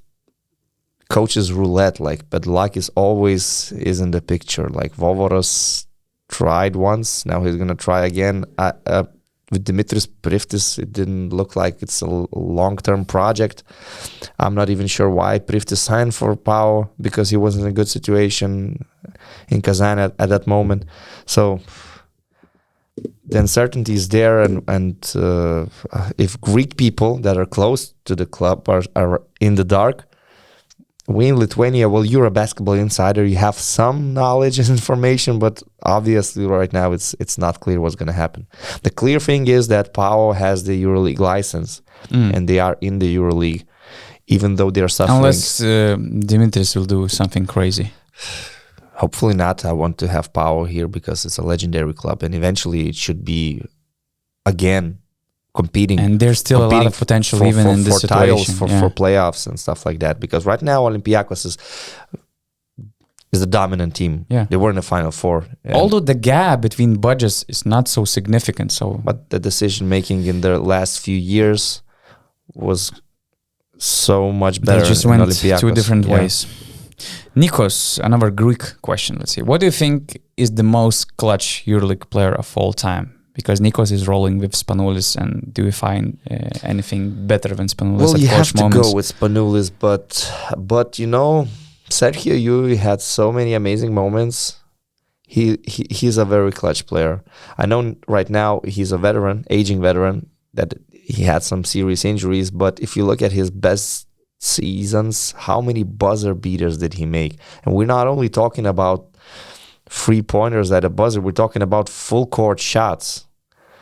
coach's roulette, but luck is always in the picture. Like Vovoros tried once, now he's going to try again. With Dimitris Priftis, it didn't look like it's a long-term project. I'm not even sure why Priftis signed for Pau, because he was in a good situation in Kazan at that moment. So the uncertainty is there, and if Greek people that are close to the club are in the dark, we in Lithuania, well, you're a basketball insider, you have some knowledge and information, but obviously right now it's not clear what's going to happen. The clear thing is that Pau has the EuroLeague license, and they are in the EuroLeague, even though they're suffering. Unless Dimitris will do something crazy. Hopefully not. I want to have Pau here because it's a legendary club, and eventually it should be, again, competing. And there's still a lot of potential even in this situation. For playoffs and stuff like that. Because right now Olympiacos is the dominant team. Yeah. They were in the Final Four. Although the gap between budgets is not so significant. But the decision-making in the last few years was so much better. They just went 2 different ways. Nikos, another Greek question. Let's see. What do you think is the most clutch EuroLeague player of all time? Because Nikos is rolling with Spanoulis, and do you find anything better than Spanoulis? Well, you have to go with Spanoulis, but you know, Sergio Yui had so many amazing moments. He's a very clutch player. I know right now he's a veteran, aging veteran, that he had some serious injuries, but if you look at his best seasons, how many buzzer beaters did he make? And we're not only talking about 3-pointers at a buzzer, we're talking about full court shots.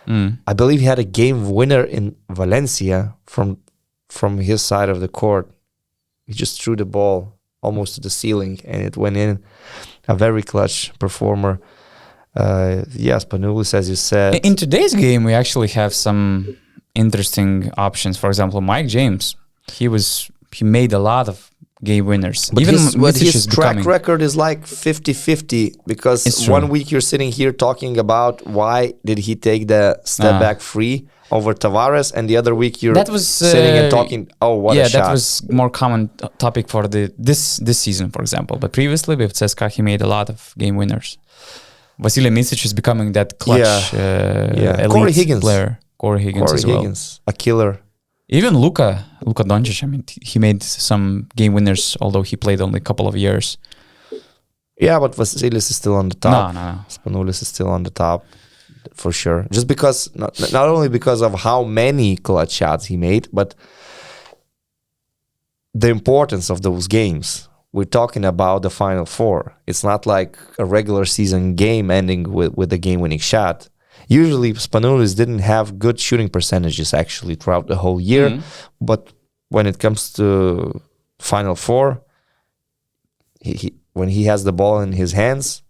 I believe he had a game winner in Valencia from his side of the court. He just threw the ball almost to the ceiling and it went in. A very clutch performer. Yes, Spanoulis, as you said. In today's game, we actually have some interesting options. For example, Mike James, he made a lot of game winners. But his track record is like 50-50, because 1 week you're sitting here talking about why did he take the step back free over Tavares, and the other week you're sitting and talking, oh, what a shot. Yeah, that was more common topic for this season, for example. But previously with CSKA, he made a lot of game winners. Vasilije Micic is becoming that clutch elite player. Corey Higgins as well. A killer. Even Luka Doncic, I mean, he made some game winners, although he played only a couple of years. Yeah, but Vasilis is still on the top. No. Spanoulis is still on the top, for sure. Just because, not only because of how many clutch shots he made, but the importance of those games. We're talking about the Final Four. It's not like a regular season game ending with a game-winning shot. Usually, Spanoulis didn't have good shooting percentages actually throughout the whole year, but when it comes to Final Four, when he has the ball in his hands,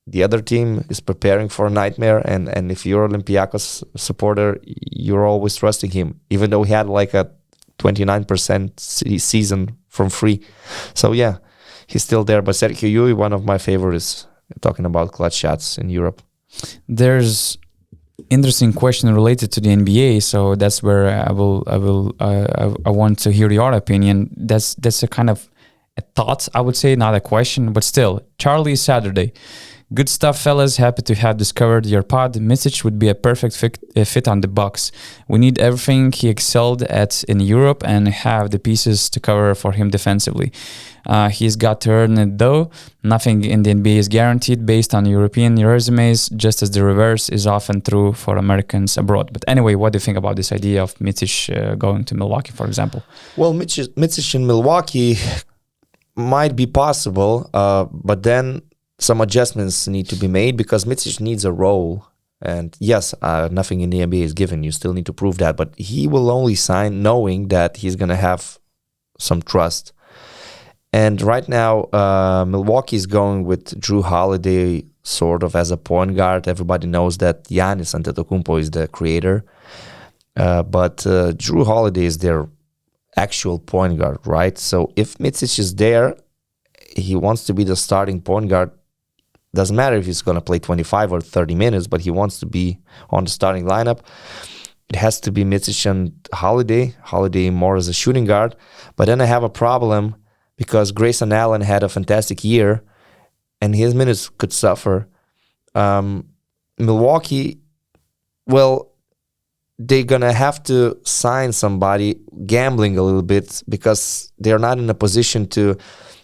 the other team is preparing for a nightmare, and if you're an Olympiacos supporter, you're always trusting him, even though he had like a 29% season from free. So yeah, he's still there. But Sergio Yui, one of my favorites, talking about clutch shots in Europe. There's interesting question related to the NBA, so that's where I want to hear your opinion. That's a kind of a thought, I would say, not a question, but still. Charlie Saturday. Good stuff, fellas. Happy to have discovered your pod. Micic would be a perfect fit on the Bucks. We need everything he excelled at in Europe and have the pieces to cover for him defensively. He's got to earn it though. Nothing in the NBA is guaranteed based on European resumes, just as the reverse is often true for Americans abroad. But anyway, what do you think about this idea of Micic going to Milwaukee, for example? Well, Micic in Milwaukee might be possible, but then some adjustments need to be made because Micic needs a role. And yes, nothing in the NBA is given. You still need to prove that. But he will only sign knowing that he's going to have some trust. And right now, Milwaukee is going with Drew Holiday sort of as a point guard. Everybody knows that Giannis Antetokounmpo is the creator. But Drew Holiday is their actual point guard, right? So if Micic is there, he wants to be the starting point guard. Doesn't matter if he's going to play 25 or 30 minutes, but he wants to be on the starting lineup. It has to be Micic and Holiday more as a shooting guard. But then I have a problem because Grayson Allen had a fantastic year and his minutes could suffer. Milwaukee, well, they're going to have to sign somebody gambling a little bit because they're not in a position to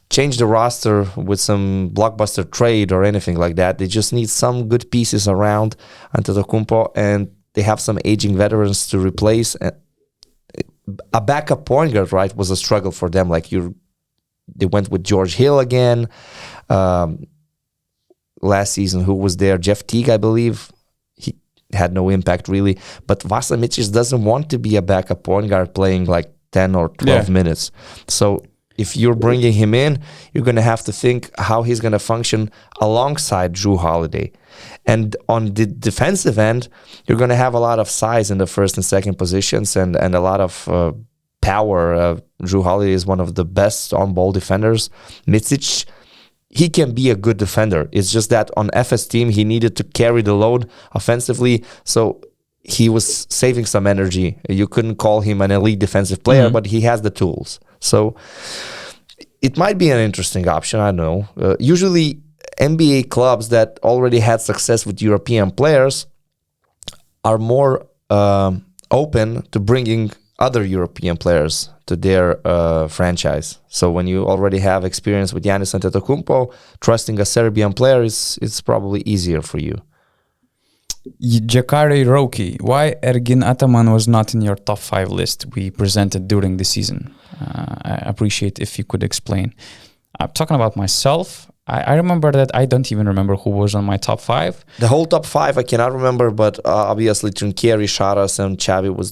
change the roster with some blockbuster trade or anything like that. They just need some good pieces around Antetokounmpo, and they have some aging veterans to replace. A backup point guard, right, was a struggle for them. They went with George Hill again. Last season, who was there? Jeff Teague, I believe. He had no impact really. But Vasilije Micic doesn't want to be a backup point guard playing like 10 or 12 minutes. So if you're bringing him in, you're going to have to think how he's going to function alongside Drew Holiday. And on the defensive end, you're going to have a lot of size in the first and second positions and a lot of power. Drew Holiday is one of the best on-ball defenders. Micic, he can be a good defender. It's just that on FS team, he needed to carry the load offensively. So he was saving some energy. You couldn't call him an elite defensive player, but he has the tools. So it might be an interesting option. I don't know. Usually NBA clubs that already had success with European players are more open to bringing other European players to their franchise. So when you already have experience with Giannis Antetokounmpo, trusting a Serbian player is probably easier for you. Jakari Roki, why Ergin Ataman was not in your top 5 list we presented during the season? I appreciate if you could explain. I'm talking about myself. I remember that I don't even remember who was on my top 5. The whole top 5 I cannot remember, but obviously Trinkieri, Saras, and Xavi were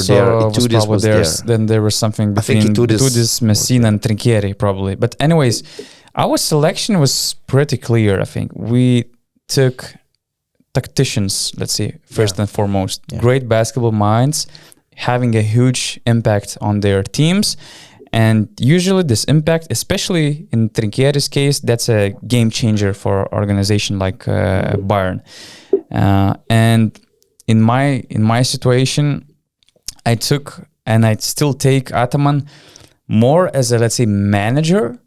there. Itoudis was there. Then there was something between Itoudis, Messina, and Trinkieri probably. But anyways, our selection was pretty clear. I think we took tacticians, let's say, first and foremost. Great basketball minds, having a huge impact on their teams. And usually this impact, especially in Trinkieri's case, that's a game changer for an organization like Bayern. And in my situation, I took, and I still take Ataman more as a, let's say, manager.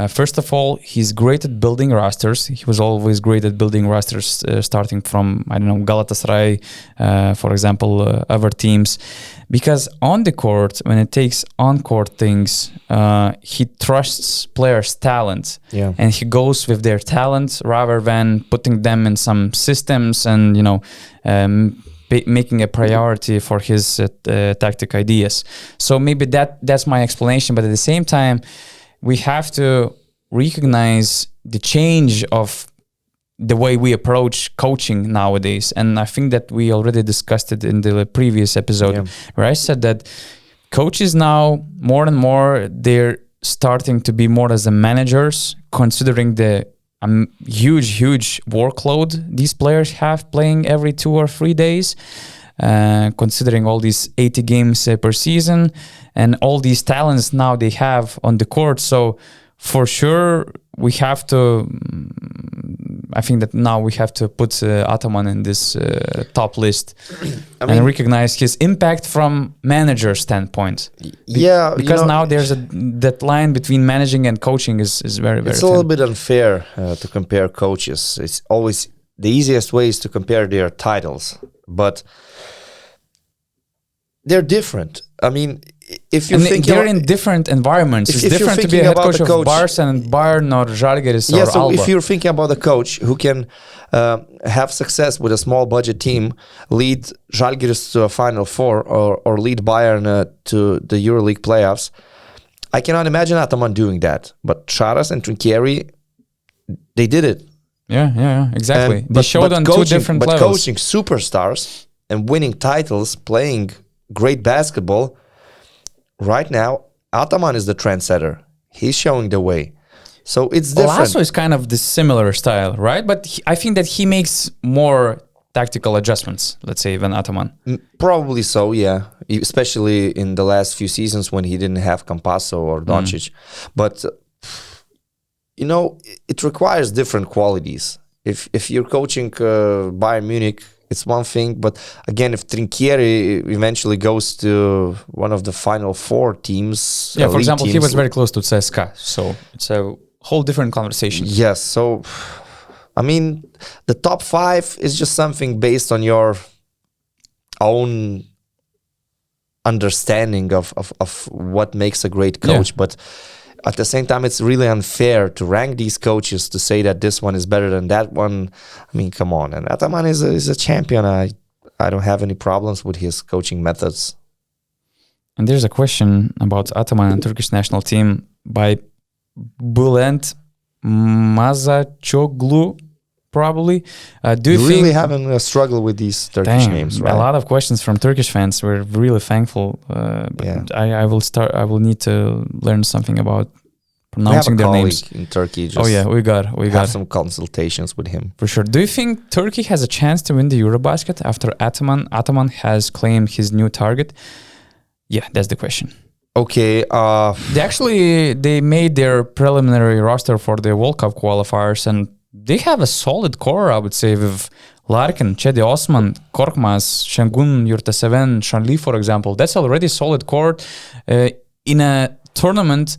First of all, he's great at building rosters. He was always great at building rosters, starting from, Galatasaray, for example, other teams. Because on the court, when it takes on-court things, he trusts players' talent. Yeah. And he goes with their talent rather than putting them in some systems and, making a priority for his tactic ideas. So maybe that's my explanation. But at the same time, we have to recognize the change of the way we approach coaching nowadays. And I think that we already discussed it in the previous episode, where I said that coaches now, more and more, they're starting to be more as the managers, considering the huge workload these players have playing every 2 or 3 days, considering all these 80 games per season and all these talents now they have on the court. So for sure, we have to, I think that now we have to put Ataman in this top list and recognize his impact from manager standpoint. Yeah. Because now there's that line between managing and coaching is very, very It's thin. a little bit unfair to compare coaches. It's always, the easiest way is to compare their titles, but they're different. I mean, if you're thinking, they're in different environments. It's different to be a head coach of Barca and Bayern or Zalgiris or so Alba. If you're thinking about a coach who can have success with a small budget team, lead Zalgiris to a Final Four or lead Bayern to the EuroLeague playoffs, I cannot imagine Ataman doing that. But Saras and Trinchieri, they did it. Yeah, exactly. They showed on two different levels. But coaching superstars and winning titles, playing great basketball, right now, Ataman is the trendsetter. He's showing the way. So it's different. Lasso is kind of the similar style, right? But I think that he makes more tactical adjustments, let's say, than Ataman. Probably so, yeah. Especially in the last few seasons when he didn't have Campasso or Doncic. But, it requires different qualities. If you're coaching Bayern Munich, it's one thing. But again, if Trinchieri eventually goes to one of the Final Four teams... Yeah, for example, he was very close to CSKA. So it's a whole different conversation. Yes, so... I mean, the top 5 is just something based on your own understanding of what makes a great coach. Yeah. But at the same time, it's really unfair to rank these coaches to say that this one is better than that one. I mean, come on. And Ataman is a champion. I don't have any problems with his coaching methods. And there's a question about Ataman and Turkish national team by Bülent Mazacoglu. Probably. Do you really having a struggle with these Turkish names, right? A lot of questions from Turkish fans. We're really thankful. I will need to learn something about pronouncing their names. In Turkey. We got some consultations with him for sure. Do you think Turkey has a chance to win the EuroBasket after Ataman? Ataman has claimed his new target. Yeah, that's the question. Okay. They made their preliminary roster for the World Cup qualifiers, and they have a solid core, I would say, with Larkin, Cedi Osman, Korkmaz, Şengün Yurtseven, Shanli, for example. That's already solid core in a tournament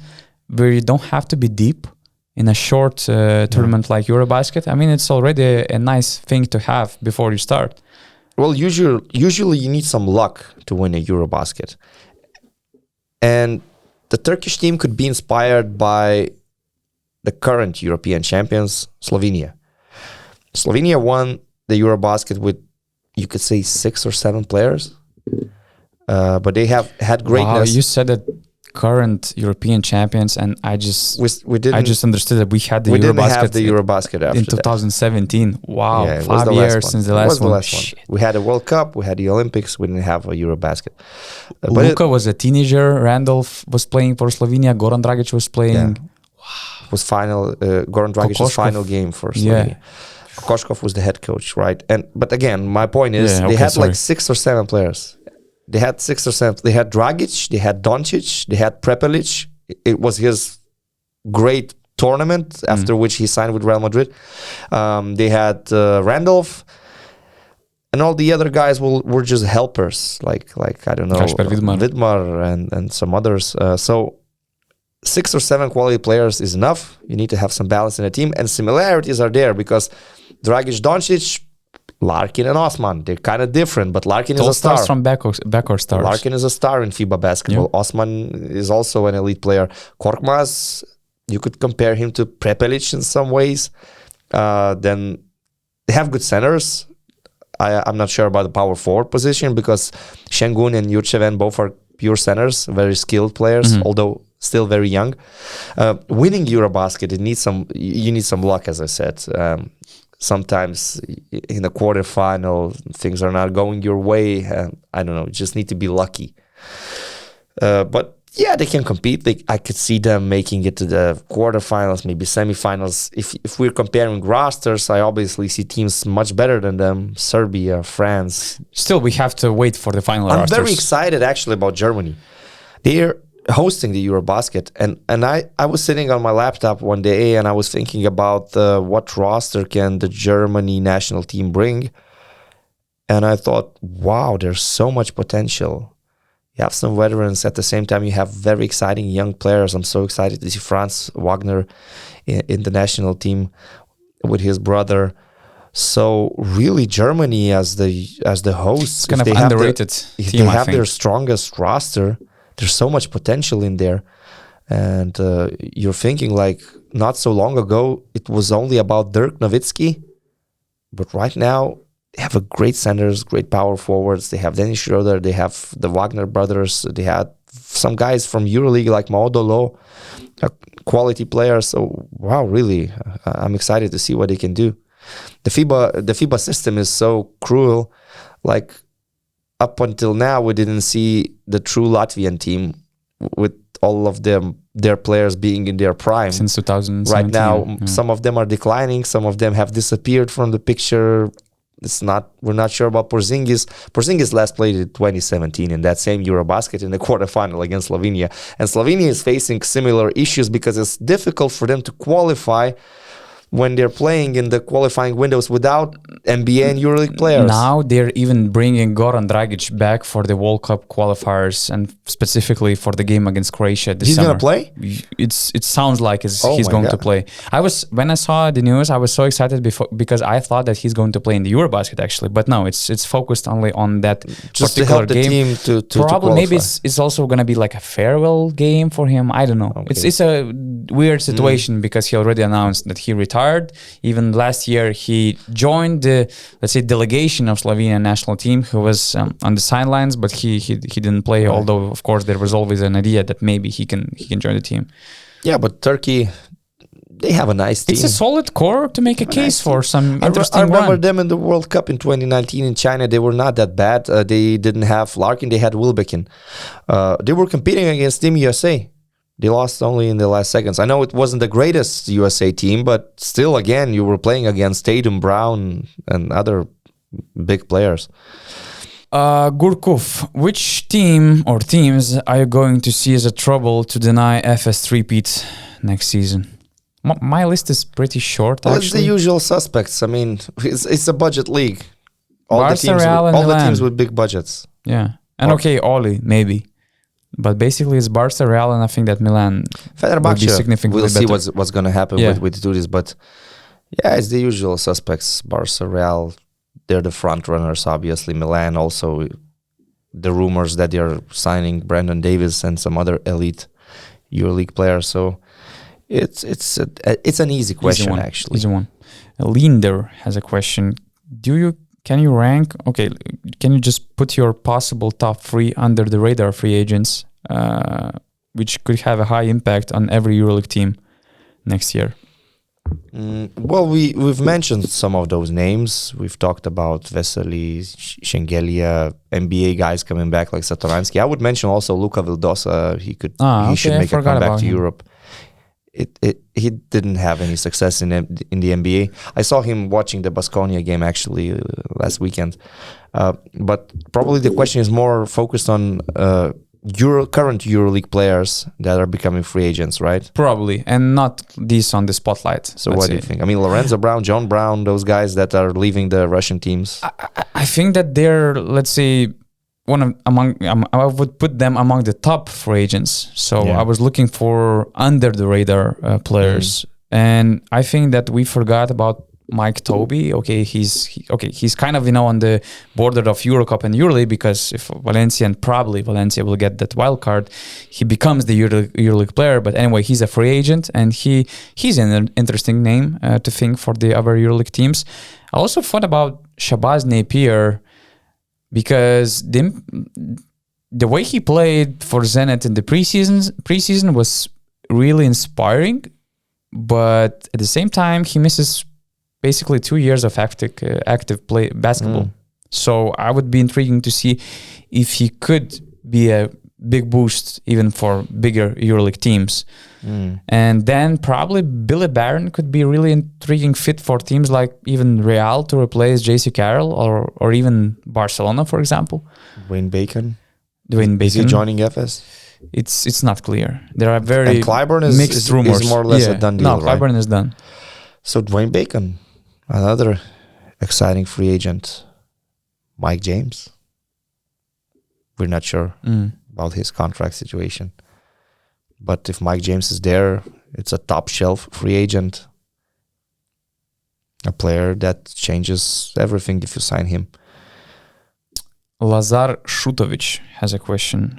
where you don't have to be deep in a short tournament like EuroBasket. I mean, it's already a nice thing to have before you start. Well, usually you need some luck to win a EuroBasket. And the Turkish team could be inspired by the current European champions, Slovenia. Slovenia won the EuroBasket with, you could say, 6 or 7 players. But they have had greatness. Wow, you said that current European champions, and I just understood that we had the EuroBasket. We didn't have the EuroBasket after in 2017. Wow, yeah, 5 years since the last one. We had a World Cup, we had the Olympics, we didn't have a EuroBasket. Luka was a teenager. Randolph was playing for Slovenia. Goran Dragic was playing. Yeah. Was final Goran Dragic's final game for Slovenia. Kokoškov was the head coach, right? But again, my point is they had like 6 or 7 players. They had 6 or 7. They had Dragic, they had Doncic, they had Prepelic. It was his great tournament after which he signed with Real Madrid. They had Randolph, and all the other guys were just helpers, like I don't know, Vidmar and some others. So 6 or 7 quality players is enough. You need to have some balance in the team, and similarities are there because Dragic, Doncic, Larkin and Osman, they're kind of different, but Larkin is a star. Stars from backcourt stars. Larkin is a star in FIBA basketball. Yeah. Osman is also an elite player. Korkmaz, you could compare him to Prepelic in some ways. Then they have good centers. I'm not sure about the power forward position because Şengün and Yurtseven both are pure centers, very skilled players, although still very young. Winning EuroBasket, you need some luck, as I said. Sometimes in the quarterfinal, things are not going your way. I don't know, you just need to be lucky. But yeah, they can compete. I could see them making it to the quarterfinals, maybe semifinals. If we're comparing rosters, I obviously see teams much better than them. Serbia, France. Still, we have to wait for the final rosters. I'm very excited actually about Germany. They're hosting the EuroBasket, and I was sitting on my laptop one day and I was thinking about what roster can the Germany national team bring, and I thought, wow, there's so much potential. You have some veterans, at the same time you have very exciting young players. I'm so excited to see Franz Wagner in the national team with his brother. So really, Germany as the hosts, it's kind of underrated team. If they have their strongest roster, there's so much potential in there. And you're thinking, like, not so long ago, it was only about Dirk Nowitzki. But right now, have a great centers, great power forwards. They have Dennis Schroeder. They have the Wagner brothers. They had some guys from EuroLeague like Maodolo, a quality player. So wow, really, I'm excited to see what they can do. The FIBA system is so cruel. Like up until now, we didn't see the true Latvian team with all of their players being in their prime since 2017. Right now, some of them are declining. Some of them have disappeared from the picture. We're not sure about Porzingis. Porzingis last played in 2017 in that same EuroBasket in the quarterfinal against Slovenia. And Slovenia is facing similar issues because it's difficult for them to qualify when they're playing in the qualifying windows without NBA and EuroLeague players. Now they're even bringing Goran Dragic back for the World Cup qualifiers and specifically for the game against Croatia this summer. He's going to play? It sounds like he's going to play. When I saw the news, I was so excited because I thought that he's going to play in the EuroBasket actually, but no, it's focused only on that just particular to help the game. Team to probably qualify. Maybe it's also going to be like a farewell game for him. I don't know. Okay. It's a weird situation because he already announced that he retired. Even last year, he joined the, let's say, delegation of Slovenian national team who was on the sidelines, but he didn't play. Right. Although, of course, there was always an idea that maybe he can join the team. Yeah, but Turkey, they have a nice team. It's a solid core to make a case for some interesting I remember run. them in the World Cup in 2019 in China. They were not that bad. They didn't have Larkin. They had Wilbekin. They were competing against Team USA. They lost only in the last seconds. I know it wasn't the greatest USA team, but still, again, you were playing against Tatum, Brown, and other big players. Gurkov, which team or teams are you going to see as a trouble to deny FS repeat next season? My list is pretty short, actually. It's the usual suspects. I mean, it's a budget league. All Barca, the teams with big budgets. Yeah. And Oli, maybe. But basically, it's Barca, Real, and I think that Milan Fenerbahce will be significantly we'll see better. what's going to happen with Itoudis. But yeah, it's the usual suspects. Barca, Real, they're the front runners, obviously. Milan also, the rumors that they're signing Brandon Davis and some other elite EuroLeague players. So it's an easy question, actually. Easy one. Linder has a question. Can you rank? Okay, can you just put your possible top 3 under the radar free agents, which could have a high impact on every EuroLeague team next year? Well, we've mentioned some of those names. We've talked about Vesely, Shengelia, NBA guys coming back like Satoransky. I would mention also Luka Vildosa. He should make a comeback to Europe. He didn't have any success in the NBA. I saw him watching the Baskonia game actually last weekend. But probably the question is more focused on current EuroLeague players that are becoming free agents, right? Probably, and not these on the spotlight. So what do you think? I mean, Lorenzo Brown, John Brown, those guys that are leaving the Russian teams. I think that they're, let's say, I would put them among the top free agents. So I was looking for under the radar players, and I think that we forgot about Mike Tobey. Okay, he's kind of on the border of Eurocup and EuroLeague, because if Valencia will get that wild card, he becomes the EuroLeague player. But anyway, he's a free agent, and he's an interesting name to think for the other EuroLeague teams. I also thought about Shabazz Napier, because the way he played for Zenit in the preseason was really inspiring, but at the same time he misses basically 2 years of active play basketball. So I would be intriguing to see if he could be a big boost even for bigger EuroLeague teams. And then probably Billy Barron could be a really intriguing fit for teams like even Real to replace JC Carroll, or even Barcelona, for example. Dwayne Bacon. Is he joining FS? It's not clear. There are very mixed rumors. Is more or less a done deal, No, Clyburn is done. So Dwayne Bacon, another exciting free agent. Mike James. We're not sure about his contract situation. But if Mike James is there, it's a top shelf free agent. A player that changes everything if you sign him. Lazar Shutovic has a question.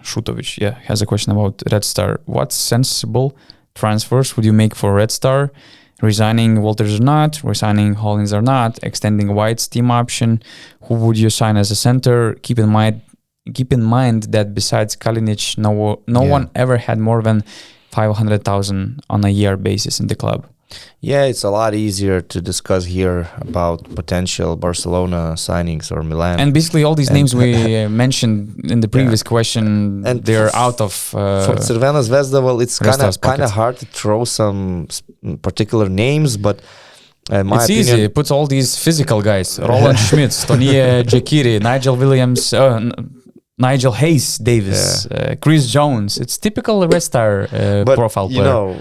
Has a question about Red Star. What sensible transfers would you make for Red Star? Resigning Walters or not, resigning Hollins or not, extending White's team option. Who would you sign as a center? Keep in mind that besides Kalinic, no one ever had more than 500,000 on a year basis in the club. Yeah, it's a lot easier to discuss here about potential Barcelona signings or Milan. And basically all these names we mentioned in the previous question, and they're out of... for Crvena Zvezda, well, it's kind of hard to throw some particular names, but in my opinion... It's easy. It puts all these physical guys. Roland Schmitz, Tonie Jakiri, Nigel Williams... Nigel Hayes Davis, Chris Jones. It's typical Red Star profile player. You know,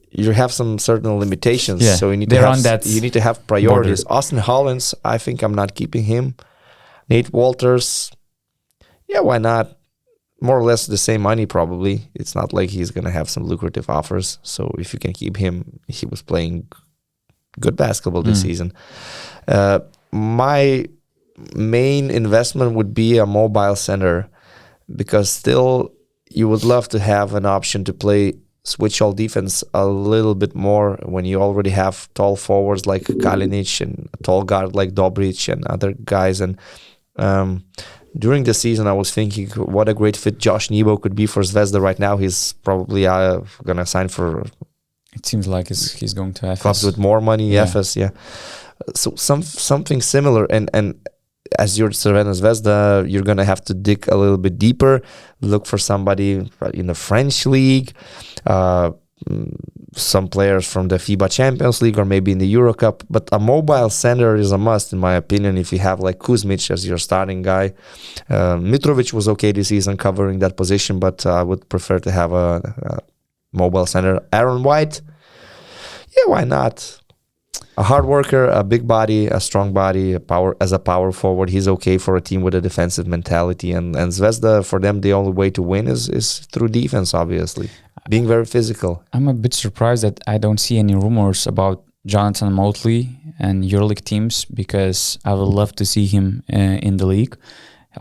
you have some certain limitations, so you need to have priorities. Border. Austin Hollins, I think I'm not keeping him. Nate Walters, why not? More or less the same money probably. It's not like he's going to have some lucrative offers. So if you can keep him, he was playing good basketball this season. My main investment would be a mobile center, because still you would love to have an option to play switch all defense a little bit more when you already have tall forwards like Kalinic and a tall guard like Dobric and other guys. And during the season I was thinking what a great fit Josh Nebo could be for Zvezda. Right now he's probably gonna sign for, it seems like he's going to FS. Clubs with more money. FS, so something similar. And as your Crvena Zvezda, you're going to have to dig a little bit deeper, look for somebody in the French league, some players from the FIBA Champions League or maybe in the Euro Cup. But a mobile center is a must, in my opinion, if you have like Kuzmic as your starting guy. Mitrovic was okay this season covering that position, but I would prefer to have a mobile center. Aaron White, why not? A hard worker, a big body, a strong body, as a power forward. He's okay for a team with a defensive mentality. And Zvezda, for them, the only way to win is through defense, obviously. Being very physical. I'm a bit surprised that I don't see any rumors about Jonathan Motley and EuroLeague teams, because I would love to see him in the league.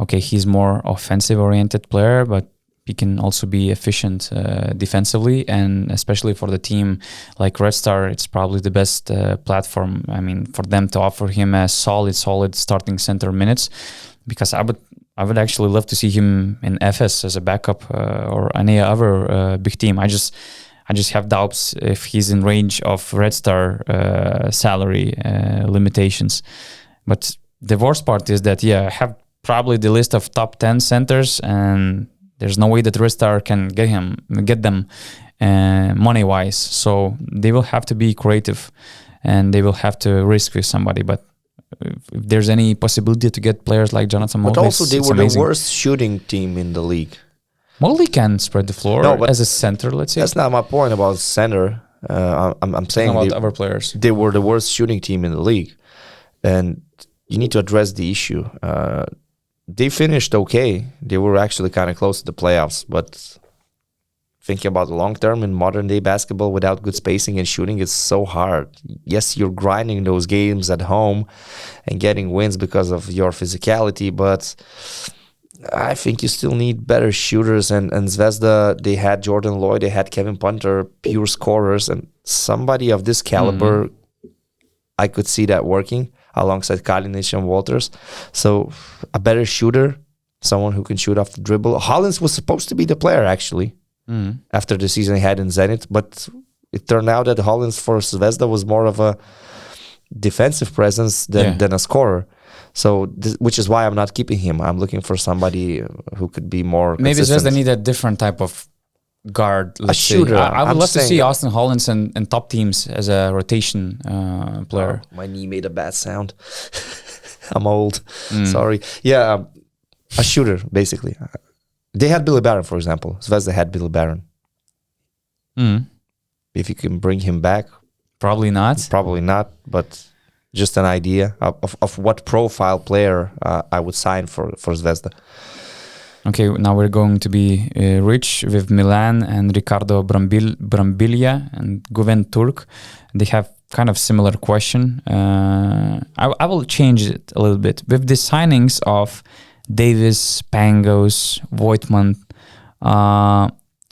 Okay, he's more offensive-oriented player, but he can also be efficient defensively, and especially for the team like Red Star, it's probably the best platform. I mean, for them to offer him a solid starting center minutes, because I would actually love to see him in FS as a backup or any other big team. I just have doubts if he's in range of Red Star salary limitations. But the worst part is that I have probably the list of top 10 centers, and there's no way that Red Star can get them money-wise. So they will have to be creative, and they will have to risk with somebody. But if there's any possibility to get players like Jonathan Motley, but also they were the worst shooting team in the league. Motley can spread the floor as a center, let's say. That's not my point about center. I'm saying about other players. They were the worst shooting team in the league, and you need to address the issue. They finished okay. They were actually kind of close to the playoffs, but thinking about the long term in modern day basketball without good spacing and shooting, it's so hard. Yes, you're grinding those games at home and getting wins because of your physicality, but I think you still need better shooters. And Zvezda, they had Jordan Lloyd, they had Kevin Punter, pure scorers, and somebody of this caliber, I could see that working alongside Kalinic and Walters. So a better shooter, someone who can shoot off the dribble. Hollins was supposed to be the player, actually, after the season he had in Zenit, but it turned out that Hollins for Zvezda was more of a defensive presence than a scorer. So, which is why I'm not keeping him. I'm looking for somebody who could be more consistent. Maybe Zvezda need a different type of guard, a shooter. I would love to see Austin Hollins and top teams as a rotation player. My knee made a bad sound. I'm old. Sorry. Yeah, a shooter, basically. They had Billy Barron, for example. Zvezda had Billy Barron. If you can bring him back. Probably not. Probably not, but just an idea of what profile player I would sign for Zvezda. Okay, now we're going to be rich with Milan and Ricardo Brambilia and Guven Turk. They have kind of similar question. I will change it a little bit. With the signings of Davis, Pangos, Voigtman,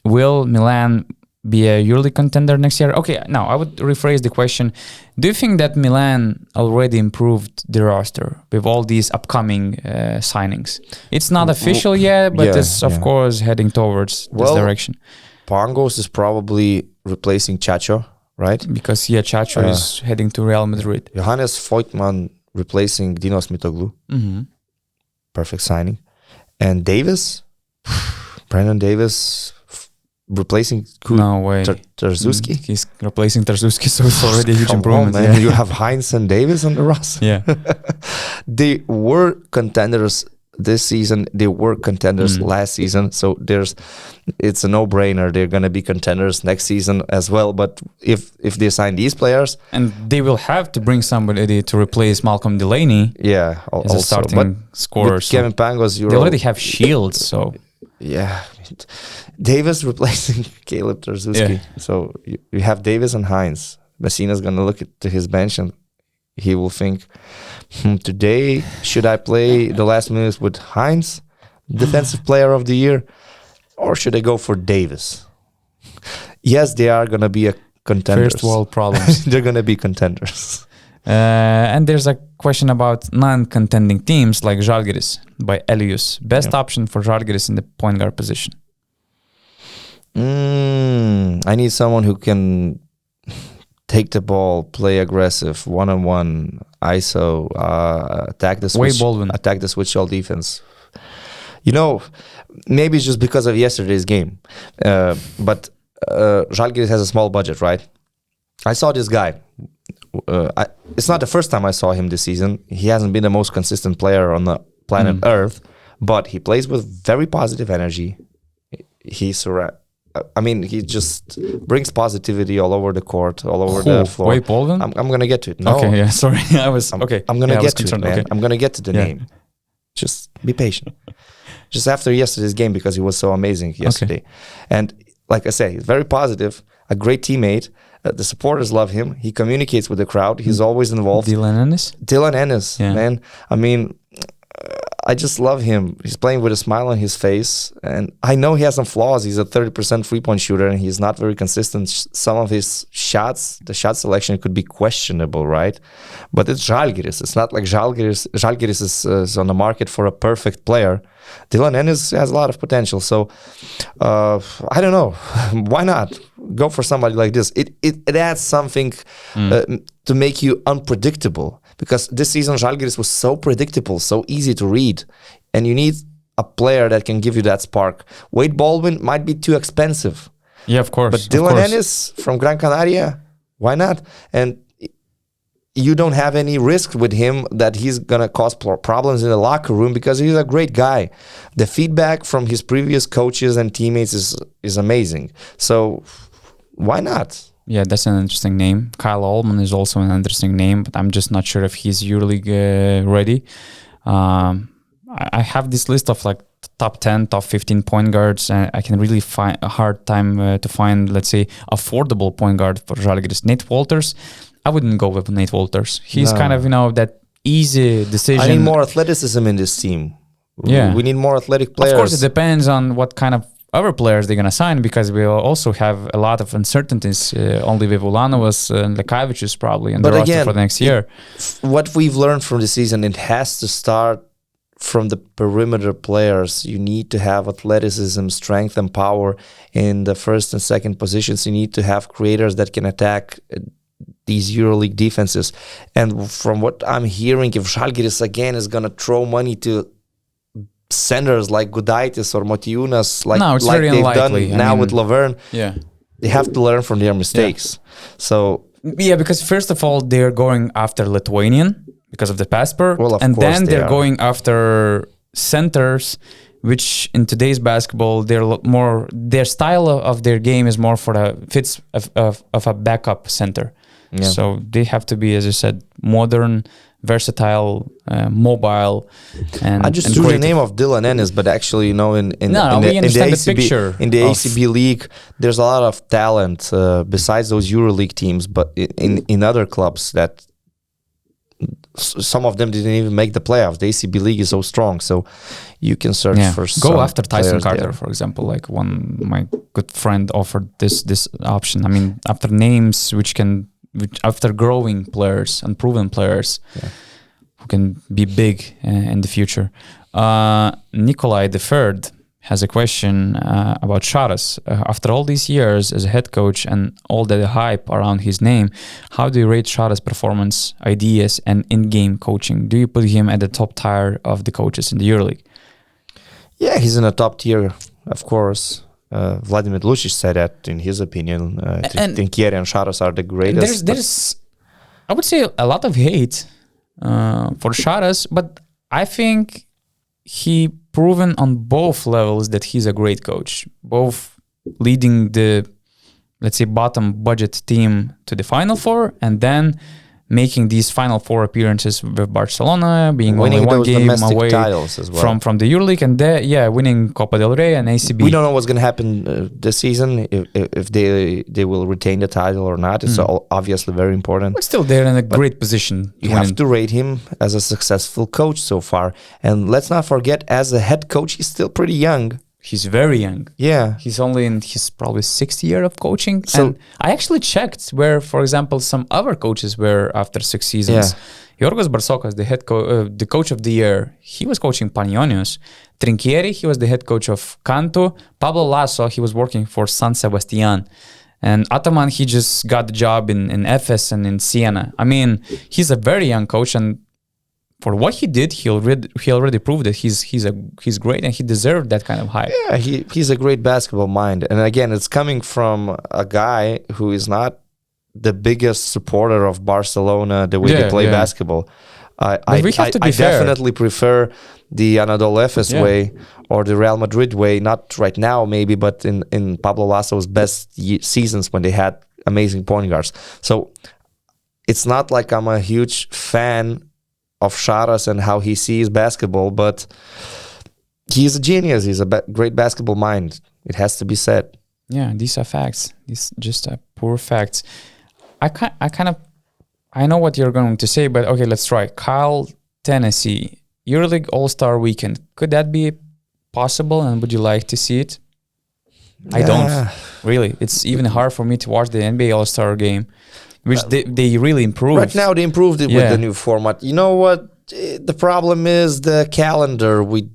will Milan be a EuroLeague contender next year? Okay, now I would rephrase the question. Do you think that Milan already improved the roster with all these upcoming signings? It's not official yet, but it's of course heading towards this direction. Pangos is probably replacing Chacho, right? Because Chacho is heading to Real Madrid. Johannes Voigtman replacing Dinos Mitoglu. Mm-hmm. Perfect signing. And Davis, Brandon Davis replacing No way. Terzuski. He's replacing Terzuski, so it's already a huge improvement. On, man. You have Heinz and Davis on the roster. Yeah. They were contenders this season. They were contenders last season. So it's a no-brainer. They're going to be contenders next season as well. But if they sign these players... And they will have to bring somebody to replace Malcolm Delaney. Yeah, as a starting scorer. Kevin Pangos, they already have Shields, so... Yeah. Davis replacing Caleb Terzuski. Yeah. So you have Davis and Heinz. Messina's going to look to his bench and he will think, today, should I play the last minutes with Heinz, Defensive Player of the Year, or should I go for Davis? Yes, they are going to be a contenders. First world problems. They're going to be contenders. And there's a question about non-contending teams like Zalgiris by Elius. Best option for Zalgiris in the point guard position? I need someone who can take the ball, play aggressive, one-on-one, ISO, attack the switch all defense. You know, maybe it's just because of yesterday's game. But Zalgiris has a small budget, right? I saw this guy. It's not the first time I saw him this season. He hasn't been the most consistent player on the planet Earth, but he plays with very positive energy. He just brings positivity all over the court, all over the floor. Wade Baldwin? I'm going to get to it. No. Okay, yeah, sorry. I'm going to get to it, man. Okay. I'm going to get to the name. Just be patient. Just after yesterday's game, because he was so amazing yesterday. Okay. And like I say, he's very positive, a great teammate. The supporters love him. He communicates with the crowd. He's always involved. Dylan Ennis, man. I mean, I just love him. He's playing with a smile on his face. And I know he has some flaws. He's a 30% three-point shooter, and he's not very consistent. Some of his shots, the shot selection could be questionable, right? But it's Zalgiris. It's not like Zalgiris is on the market for a perfect player. Dylan Ennis has a lot of potential. So, I don't know. Why not? Go for somebody like this. It adds something to make you unpredictable. Because this season, Zalgiris was so predictable, so easy to read. And you need a player that can give you that spark. Wade Baldwin might be too expensive. Yeah, of course. But Dylan Ennis from Gran Canaria, why not? And you don't have any risk with him that he's going to cause problems in the locker room because he's a great guy. The feedback from his previous coaches and teammates is amazing. So why not? Yeah, that's an interesting name. Kyle Allman is also an interesting name, but I'm just not sure if he's EuroLeague ready. I have this list of like top 10, top 15 point guards, and I can really find a hard time to find, let's say, affordable point guard for Zalgiris. Nate Walters, I wouldn't go with Nate Walters. He's kind of, that easy decision. I need more athleticism in this team. Yeah. We need more athletic players. Of course, it depends on what kind of other players they're going to sign, because we also have a lot of uncertainties only with Ulanovas and Lekavicius probably in the roster for the next year. What we've learned from the season, it has to start from the perimeter players. You need to have athleticism, strength, and power in the first and second positions. You need to have creators that can attack these EuroLeague defenses. And from what I'm hearing, if Zalgiris again is going to throw money to centers like Gudaitis or Motiunas, like they've done now with Laverne, they have to learn from their mistakes. So because first of all, they're going after Lithuanian because of the passport, and then they're going after centers, which in today's basketball, their style of their game is more for the fits of a backup center. Yeah. So they have to be, as you said, modern, versatile, mobile, and I just threw the name of Dylan Ennis, but actually, in the ACB league, there's a lot of talent besides those EuroLeague teams, but in other clubs that some of them didn't even make the playoffs. The ACB league is so strong, so you can search for go after Tyson players Carter, there. for example. Like my good friend offered this option. I mean, after names after growing players and proven players who can be big in the future. Nikolai III has a question about Saras. After all these years as a head coach and all the hype around his name, how do you rate Saras' performance, ideas, and in-game coaching? Do you put him at the top tier of the coaches in the EuroLeague? Yeah, he's in a top tier, of course. Vladimir Lucic said that in his opinion. Trinkieri and Saras are the greatest. There's I would say, a lot of hate for Saras, but I think he proven on both levels that he's a great coach, both leading the, let's say, bottom budget team to the Final Four, and then making these Final Four appearances with Barcelona, being winning only one game away titles as well. from the EuroLeague, and winning Copa del Rey and ACB. We don't know what's going to happen this season, if they will retain the title or not. It's obviously very important. But still, they're in a great position. You have to rate him as a successful coach so far. And let's not forget, as a head coach, he's still pretty young. He's very young. Yeah. He's only in his probably 6th year of coaching. So, and I actually checked where, for example, some other coaches were after 6 seasons. Yorgos Barsokas, the coach of the year, he was coaching Panathinaikos. Trinkieri, he was the head coach of Canto. Pablo Lasso, he was working for San Sebastian. And Ataman, he just got the job in Efes and in Siena. I mean, he's a very young coach, and for what he did, he already proved that he's great, and he deserved that kind of hype. Yeah, he's a great basketball mind. And again, it's coming from a guy who is not the biggest supporter of Barcelona, the way they play basketball. I definitely prefer the Anadolu Efes way or the Real Madrid way, not right now maybe, but in Pablo Lasso's best seasons when they had amazing point guards. So it's not like I'm a huge fan of Saras and how he sees basketball, but he's a genius. He's a great basketball mind. It has to be said. Yeah, these are facts. These just are poor facts. I know what you're going to say, but okay, let's try. Kyle, Tennessee, EuroLeague All-Star Weekend. Could that be possible, and would you like to see it? I don't. Really. It's even hard for me to watch the NBA All-Star game, which they really improved. Right now, they improved it with the new format. You know what? The problem is the calendar. We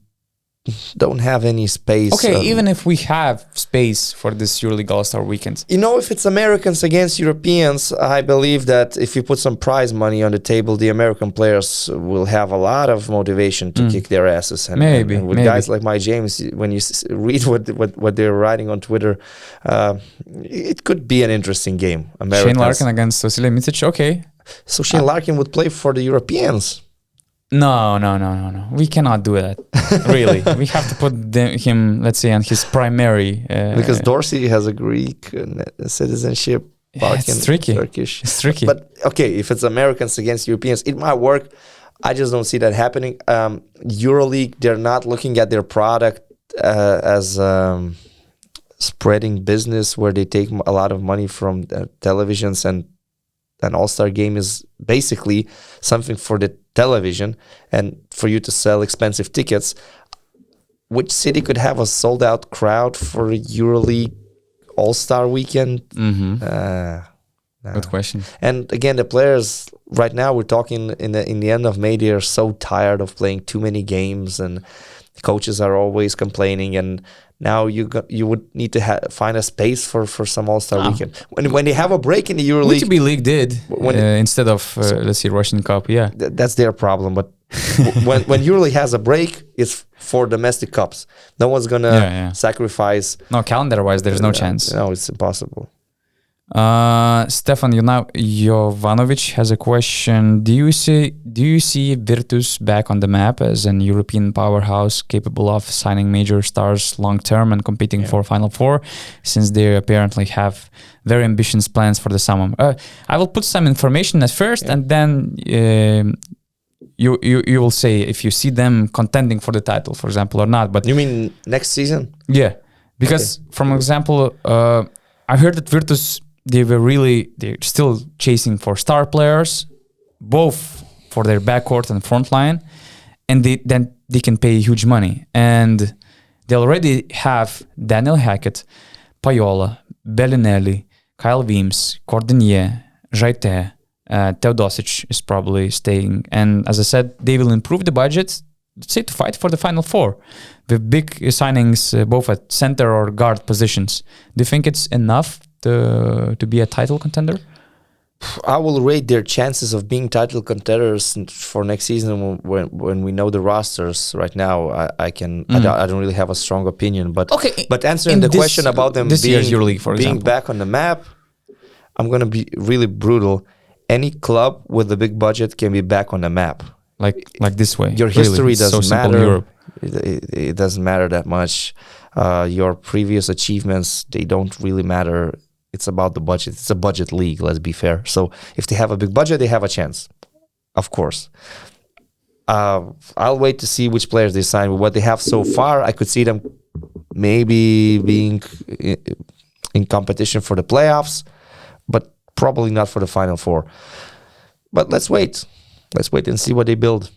don't have any space. Okay, even if we have space for this EuroLeague All-Star Weekend. You know, if it's Americans against Europeans, I believe that if you put some prize money on the table, the American players will have a lot of motivation to kick their asses. And, maybe. And with guys like my James, when you read what they're writing on Twitter, it could be an interesting game. Shane Larkin against Vasilije Micic, okay. So Shane Larkin would play for the Europeans. No. We cannot do that. Really. We have to put him, let's say, on his primary... because Dorsey has a Greek citizenship. It's tricky. Turkish. It's tricky. But, okay, if it's Americans against Europeans, it might work. I just don't see that happening. EuroLeague, they're not looking at their product as spreading business where they take a lot of money from televisions, and an All-Star game is basically something for the television and for you to sell expensive tickets. Which city could have a sold-out crowd for a EuroLeague All-Star weekend? Good question. And again, the players right now, we're talking in the end of May, they are so tired of playing too many games, and coaches are always complaining, and now you would need to find a space for some All-Star weekend. When they have a break in the EuroLeague... UTB League did, instead of, let's see, Russian Cup, that's their problem, but when EuroLeague has a break, it's for domestic cups. No one's going to sacrifice... No, calendar-wise, there's no chance. No, it's impossible. Stefan Jovanovic has a question. Do you see Virtus back on the map as an European powerhouse capable of signing major stars long term and competing for Final Four, since they apparently have very ambitious plans for the summer? I will put some information at first, and then you will say if you see them contending for the title, for example, or not. But you mean next season? Yeah, because from example, I heard that Virtus, they're still chasing for star players, both for their backcourt and front line, and then they can pay huge money. And they already have Daniel Hackett, Pajola, Bellinelli, Kyle Weems, Cordinier, Jaite, Teodosic is probably staying. And as I said, they will improve the budget, let's say, to fight for the Final Four with big signings both at center or guard positions. Do you think it's enough to be a title contender? I will rate their chances of being title contenders for next season when we know the rosters. Right now, I don't really have a strong opinion. But answering the question about them being back on the map, I'm gonna be really brutal. Any club with a big budget can be back on the map. Like this way. Your history doesn't matter. It doesn't matter that much. Your previous achievements, they don't really matter. It's about the budget. It's a budget league, let's be fair. So if they have a big budget, they have a chance, of course. I'll wait to see which players they sign. With what they have so far, I could see them maybe being in competition for the playoffs, but probably not for the Final Four. But let's wait. Let's wait and see what they build.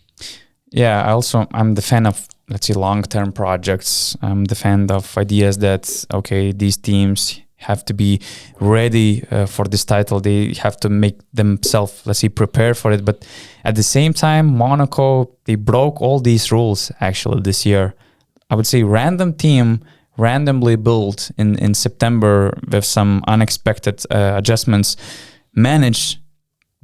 Yeah, I'm the fan of, let's say, long-term projects. I'm the fan of ideas that, okay, these teams have to be ready for this title. They have to make themselves, let's say, prepare for it. But at the same time, Monaco, they broke all these rules actually this year. I would say random team, randomly built in September with some unexpected adjustments, managed,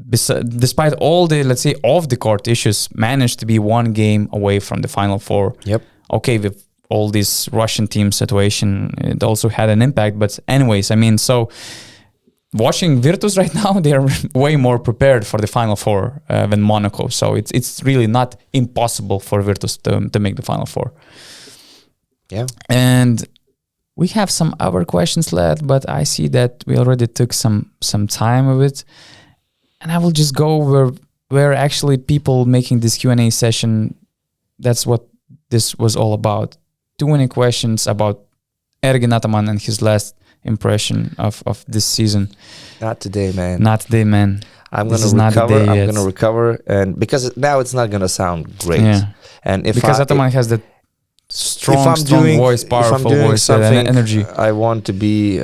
despite all the, let's say, off-the-court issues, managed to be one game away from the Final Four. Yep. Okay, with all this Russian team situation, it also had an impact. But anyways, I mean, so watching Virtus right now, they are way more prepared for the Final Four than Monaco. So it's really not impossible for Virtus to make the Final Four. Yeah. And we have some other questions left, but I see that we already took some time with it. And I will just go where actually people making this Q&A session, that's what this was all about. Too many questions about Ergin Ataman and his last impression of this season. Not today, man. Not today, man. I'm gonna recover, and because now it's not gonna sound great. Yeah. And Ataman has that strong voice, powerful voice, and energy. I want to be.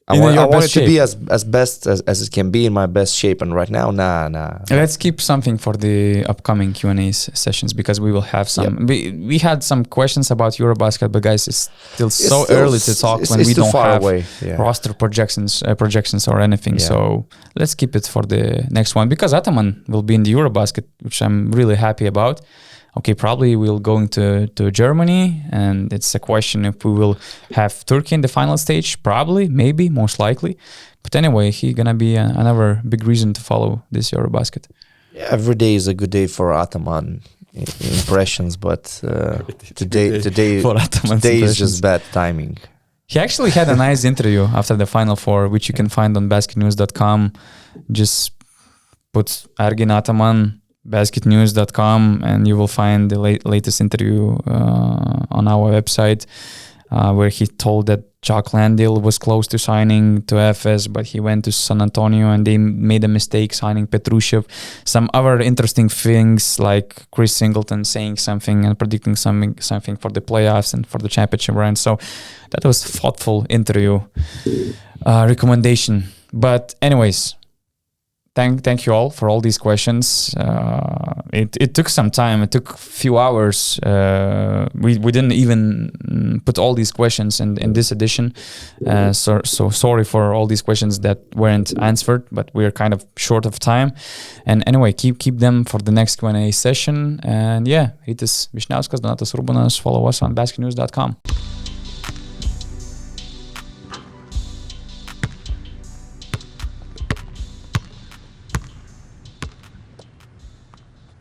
I want it to be as best as it can be in my best shape, and right now, nah. Let's keep something for the upcoming Q&A sessions, because we will have some. Yep. We had some questions about EuroBasket, but guys, it's still early to talk when we don't have roster projections or anything. Yeah. So let's keep it for the next one, because Ataman will be in the EuroBasket, which I'm really happy about. Okay, probably we'll go to Germany, and it's a question if we will have Turkey in the final stage. Probably, maybe, most likely. But anyway, he's gonna be another big reason to follow this EuroBasket. Yeah, every day is a good day for Ataman impressions, but today is just bad timing. He actually had a nice interview after the Final Four, which you can find on BasketNews.com. Just put Ergin Ataman, BasketNews.com, and you will find the latest interview on our website, where he told that Jock Landale was close to signing to FS, but he went to San Antonio and they made a mistake signing Petrushev. Some other interesting things, like Chris Singleton saying something and predicting something for the playoffs and for the championship run. So that was a thoughtful interview recommendation. But anyways, Thank you all for all these questions. It took some time. It took a few hours. We didn't even put all these questions in this edition. So sorry for all these questions that weren't answered, but we're kind of short of time. And anyway, keep them for the next Q&A session. And yeah, Rytis Vyšniauskas, Donatas Urbonas. Follow us on BasketNews.com.